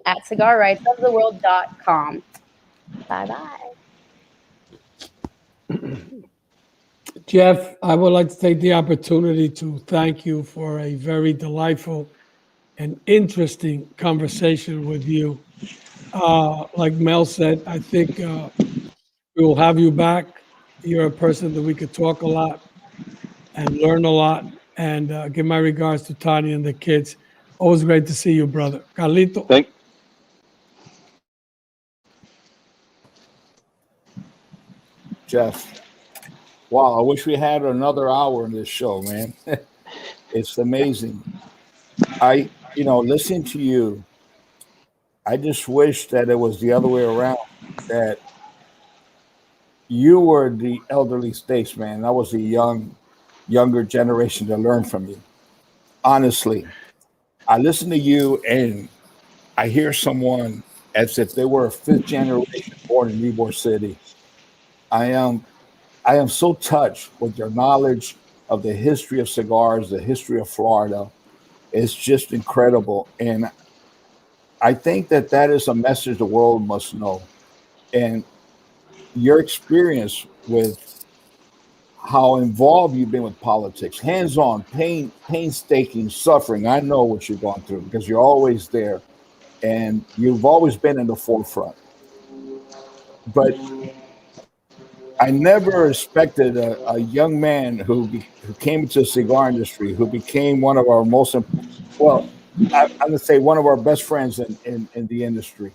at cigarrightsoftheworld.com. Bye-bye. Jeff, I would like to take the opportunity to thank you for a very delightful and interesting conversation with you. Like Mel said, I think we will have you back. You're a person that we could talk a lot and learn a lot. And give my regards to Tanya and the kids. Always great to see you, brother. Carlito. Jeff. Wow, I wish we had another hour in this show, man. It's amazing. Listening to you, I just wish that it was the other way around, that you were the elderly statesman. I was the younger generation to learn from you. Honestly, I listen to you and I hear someone as if they were a fifth generation born in Ybor City. I am so touched with your knowledge of the history of cigars, the history of Florida. It's just incredible. And I think that is a message the world must know. And your experience with how involved you've been with politics, hands-on, painstaking, suffering. I know what you've gone through because you're always there, and you've always been in the forefront. But I never expected a young man who came into the cigar industry, who became one of our most, well, I'm going to say one of our best friends in the industry.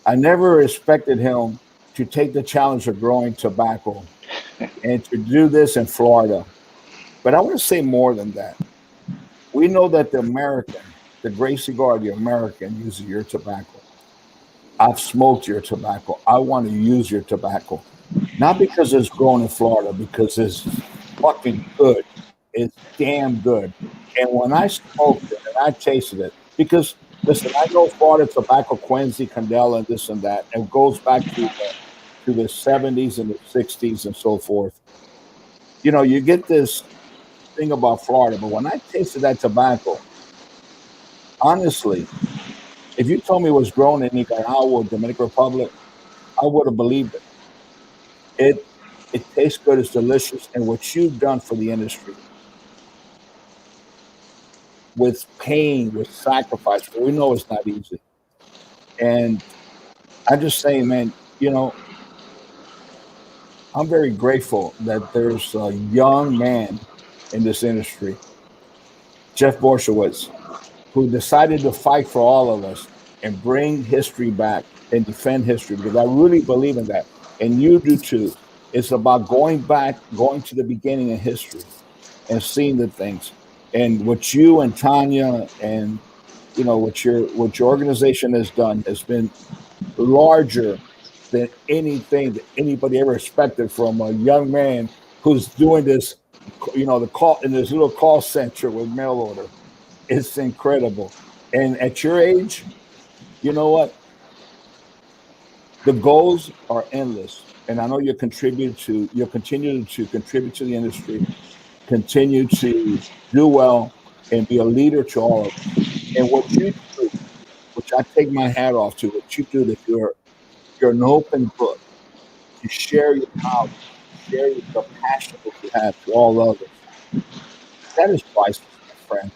I never expected him to take the challenge of growing tobacco and to do this in Florida. But I want to say more than that. We know that the great cigar, the American, uses your tobacco. I've smoked your tobacco. I want to use your tobacco. Not because it's grown in Florida, because it's fucking good. It's damn good. And when I smoked it and I tasted it, because listen, I know Florida tobacco, Quincy, Candela, and this and that, and it goes back to the 70s and the 60s and so forth. You know, you get this thing about Florida, but when I tasted that tobacco, honestly, if you told me it was grown in Nicaragua or Dominican Republic, I would have believed it. It tastes good, it's delicious, and what you've done for the industry with pain, with sacrifice, we know it's not easy. And I'm just saying, man, you know, I'm very grateful that there's a young man in this industry, Jeff Borysiewicz, who decided to fight for all of us and bring history back and defend history, because I really believe in that. And you do too. It's about going back, going to the beginning of history and seeing the things. And what you and Tanya and, you know, what your organization has done has been larger than anything that anybody ever expected from a young man who's doing this, you know, the call in this little call center with mail order. It's incredible. And at your age, you know what? The goals are endless. And I know you'll continue to contribute to the industry, continue to do well, and be a leader to all of us. And what you do, which I take my hat off to, what you do, that you're an open book. You share your knowledge, share the passion that you have to all others. That is priceless, my friend.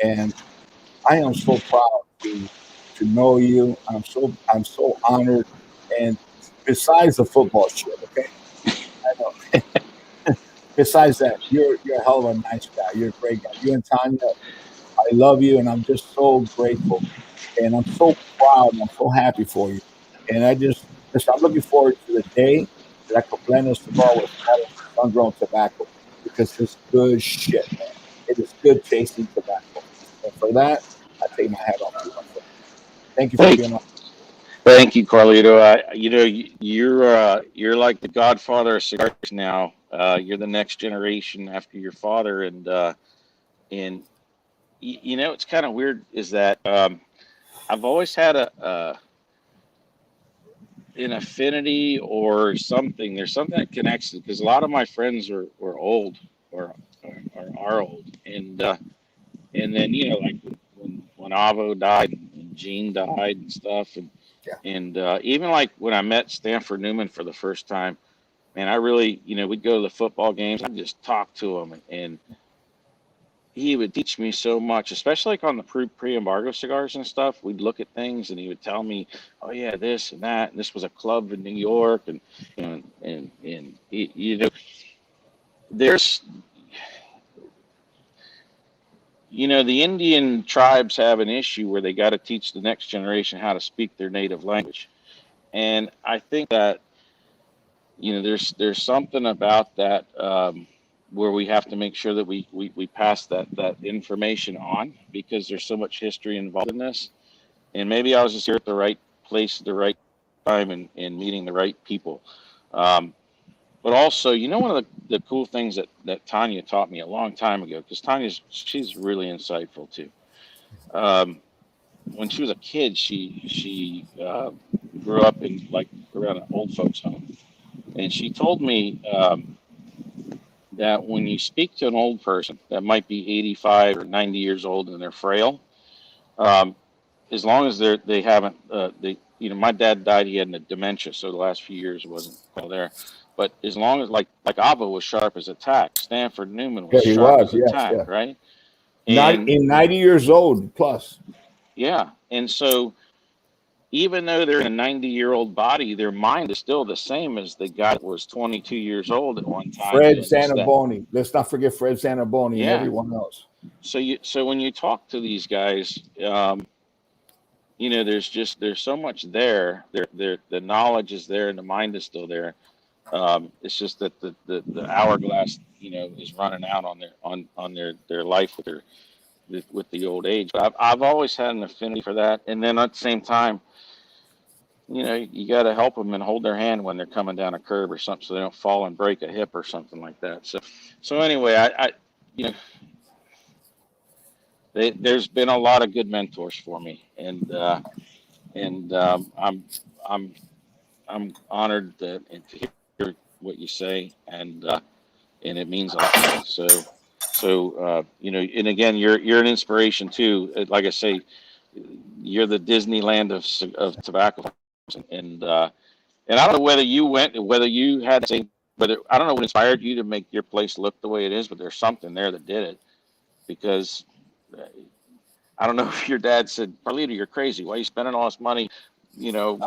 And I am so proud to know you. I'm so honored. And besides the football shit, okay? I know. Besides that, you're a hell of a nice guy. You're a great guy. You and Tanya, I love you, and I'm just so grateful. And I'm so proud and I'm so happy for you. And I'm looking forward to the day that I can blend this cigar with sun-grown tobacco, because it's good shit, man. It is good tasting tobacco. And for that, I take my hat off to you, my friend. Thank you for Thank, being on. thank you, Carlito. You're like the Godfather of cigars now. You're the next generation after your father, and it's kind of weird. Is that I've always had an affinity or something. There's something that connects it, because a lot of my friends were old or are old, and then like when Avo died and Gene died and stuff, Yeah. and even like when I met Stanford Newman for the first time, man, I really we'd go to the football games. I just talk to him, and he would teach me so much, especially like on the pre-embargo cigars and stuff. We'd look at things, and he would tell me, "Oh yeah, this and that, and this was a club in New York," and there's the Indian tribes have an issue where they got to teach the next generation how to speak their native language, and I think that there's something about that. Where we have to make sure that we pass that information on, because there's so much history involved in this. And maybe I was just here at the right place at the right time, and meeting the right people. But also, one of the cool things that Tanya taught me a long time ago, because she's really insightful too. Um, when she was a kid, she grew up in like around an old folks home, and she told me that when you speak to an old person that might be 85 or 90 years old and they're frail, as long as they haven't you know, my dad died. He had dementia, so the last few years wasn't well there. But as long as like Abe was sharp as a tack, Stanford Newman Yeah, was he sharp was. as a Yes, tack, yeah. right? Not And in 90 years old plus. yeah, and so even though they're in a 90-year-old body, their mind is still the same as the guy that was 22 years old at one time Fred doing this, that. Zanaboni. Let's not forget Fred Zanaboni and Yeah. everyone else. So when you talk to these guys, you know, there's so much there. The knowledge is there and the mind is still there. It's just that the hourglass, you know, is running out on their life with the old age. But I've always had an affinity for that. And then at the same time, you know, you got to help them and hold their hand when they're coming down a curb or something, so they don't fall and break a hip or something like that. So anyway, I you know, there's been a lot of good mentors for me, and I'm honored to hear what you say, and it means a lot to me. So you know, and again, you're an inspiration too. Like I say, you're the Disneyland of tobacco, and I don't know whether whether you had the same, whether I don't know what inspired you to make your place look the way it is, but there's something there that did it. Because I don't know if your dad said, "Carlito, you're crazy. Why are you spending all this money, you know,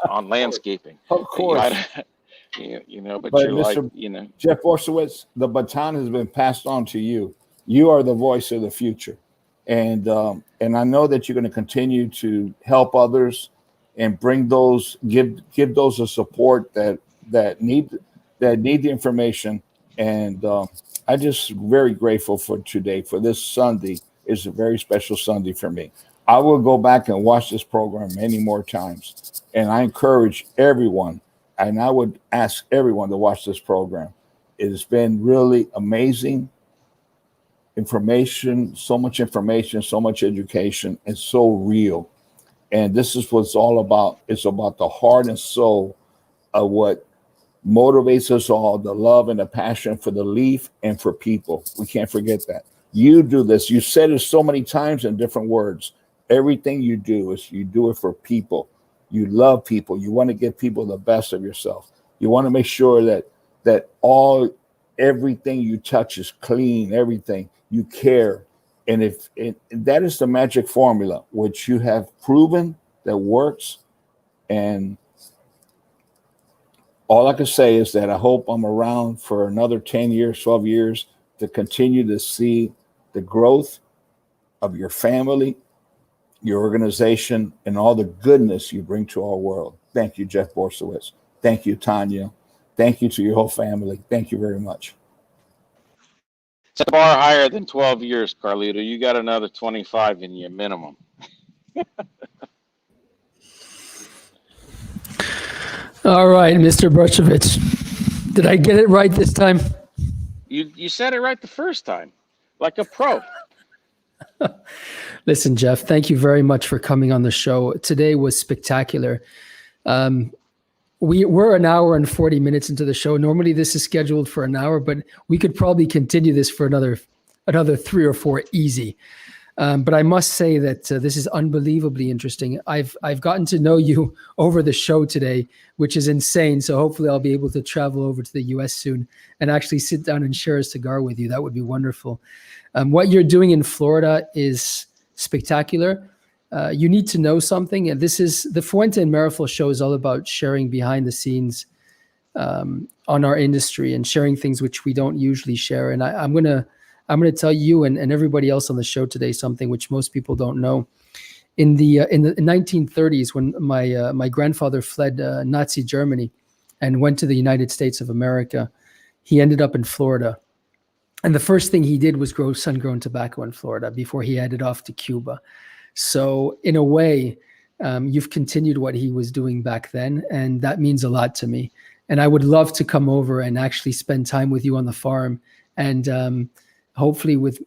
on landscaping?" Of You course. might, you know, but But you're like, Mr. you know, Jeff Borysiewicz, the baton has been passed on to you. You are the voice of the future, and I know that you're going to continue to help others and bring those give those a support that need the information. And I just very grateful for today. For this Sunday is a very special Sunday for me. I will go back and watch this program many more times, and I encourage everyone. And I would ask everyone to watch this program. It has been really amazing information, so much education, and so real. And this is what it's all about. It's about the heart and soul of what motivates us all, the love and the passion for the leaf and for people. We can't forget that. You do this. You said it so many times in different words. Everything you do is you do it for people. You love people. You want to give people the best of yourself. You want to make sure that everything you touch is clean, everything you care. And if that is the magic formula, which you have proven that works. And all I can say is that I hope I'm around for another 10 years, 12 years to continue to see the growth of your family, your organization, and all the goodness you bring to our world. Thank you, Jeff Borysiewicz. Thank you, Tanya. Thank you to your whole family. Thank you very much. set the bar higher than 12 years, Carlito. You got another 25 in you minimum. All right, Mr. Borysiewicz. Did I get it right this time? You said it right the first time, like a pro. Listen, Jeff, thank you very much for coming on the show. Today was spectacular. We're an hour and 40 minutes into the show. Normally this is scheduled for an hour, but we could probably continue this for another 3 or 4 easy. But I must say that this is unbelievably interesting. I've gotten to know you over the show today, which is insane. So hopefully I'll be able to travel over to the US soon and actually sit down and share a cigar with you. That would be wonderful. What you're doing in Florida is spectacular. You need to know something. And this is the Fuente and Meerapfel show is all about sharing behind the scenes on our industry and sharing things which we don't usually share. And I'm going to tell you and everybody else on the show today something which most people don't know. In the 1930s, when my grandfather fled Nazi Germany and went to the United States of America, he ended up in Florida. And the first thing he did was grow sun-grown tobacco in Florida before he headed off to Cuba. So in a way, you've continued what he was doing back then, and that means a lot to me. And I would love to come over and actually spend time with you on the farm, and hopefully with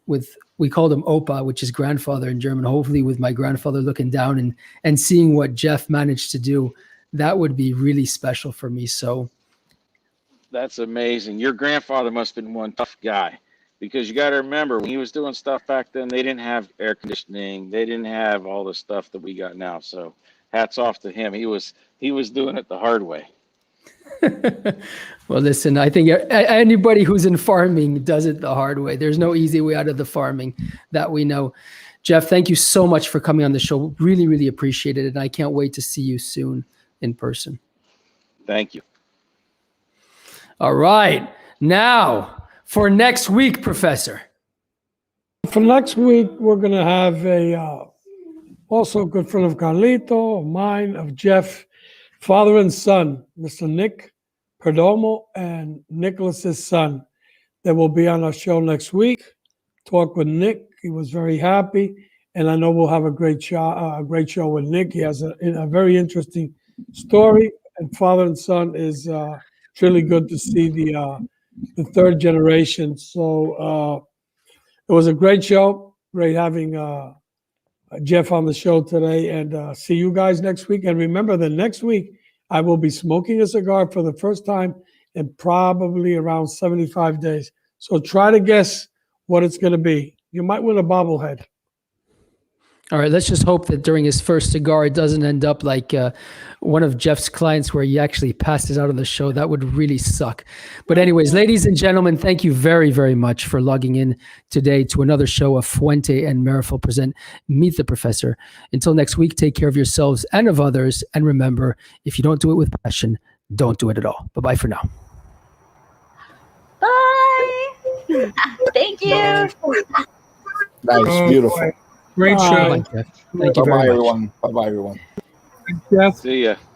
we called him Opa, which is grandfather in German. Hopefully with my grandfather looking down and seeing what Jeff managed to do, that would be really special for me. So That's amazing. Your grandfather must have been one tough guy, because you got to remember when he was doing stuff back then, they didn't have air conditioning. They didn't have all the stuff that we got now. So hats off to him. He was doing it the hard way. Well, listen, I think anybody who's in farming does it the hard way. There's no easy way out of the farming, that we know. Jeff, thank you so much for coming on the show. Really, really appreciate it. And I can't wait to see you soon in person. Thank you. All right. Now, for next week, Professor. For next week, we're going to have also a good friend of Carlito, of mine, of Jeff, father and son, Mr. Nick Perdomo and Nicholas's son. They will be on our show next week. Talk with Nick. He was very happy. And I know we'll have a great show with Nick. He has a very interesting story. And father and son is it's really good to see the third generation. So it was a great show. Great having Jeff on the show today. And see you guys next week. And remember that next week, I will be smoking a cigar for the first time in probably around 75 days. So try to guess what it's going to be. You might win a bobblehead. All right, let's just hope that during his first cigar, it doesn't end up like one of Jeff's clients where he actually passes out on the show. That would really suck. But anyways, ladies and gentlemen, thank you very, very much for logging in today to another show of Fuente and Meerapfel present Meet the Professor. Until next week, take care of yourselves and of others. And remember, if you don't do it with passion, don't do it at all. Bye-bye for now. Bye. Thank you. Nice, beautiful. Great show. Bye-bye, Jeff. Thank you Bye-bye, very much. everyone. Bye-bye, everyone. Jeff. See ya.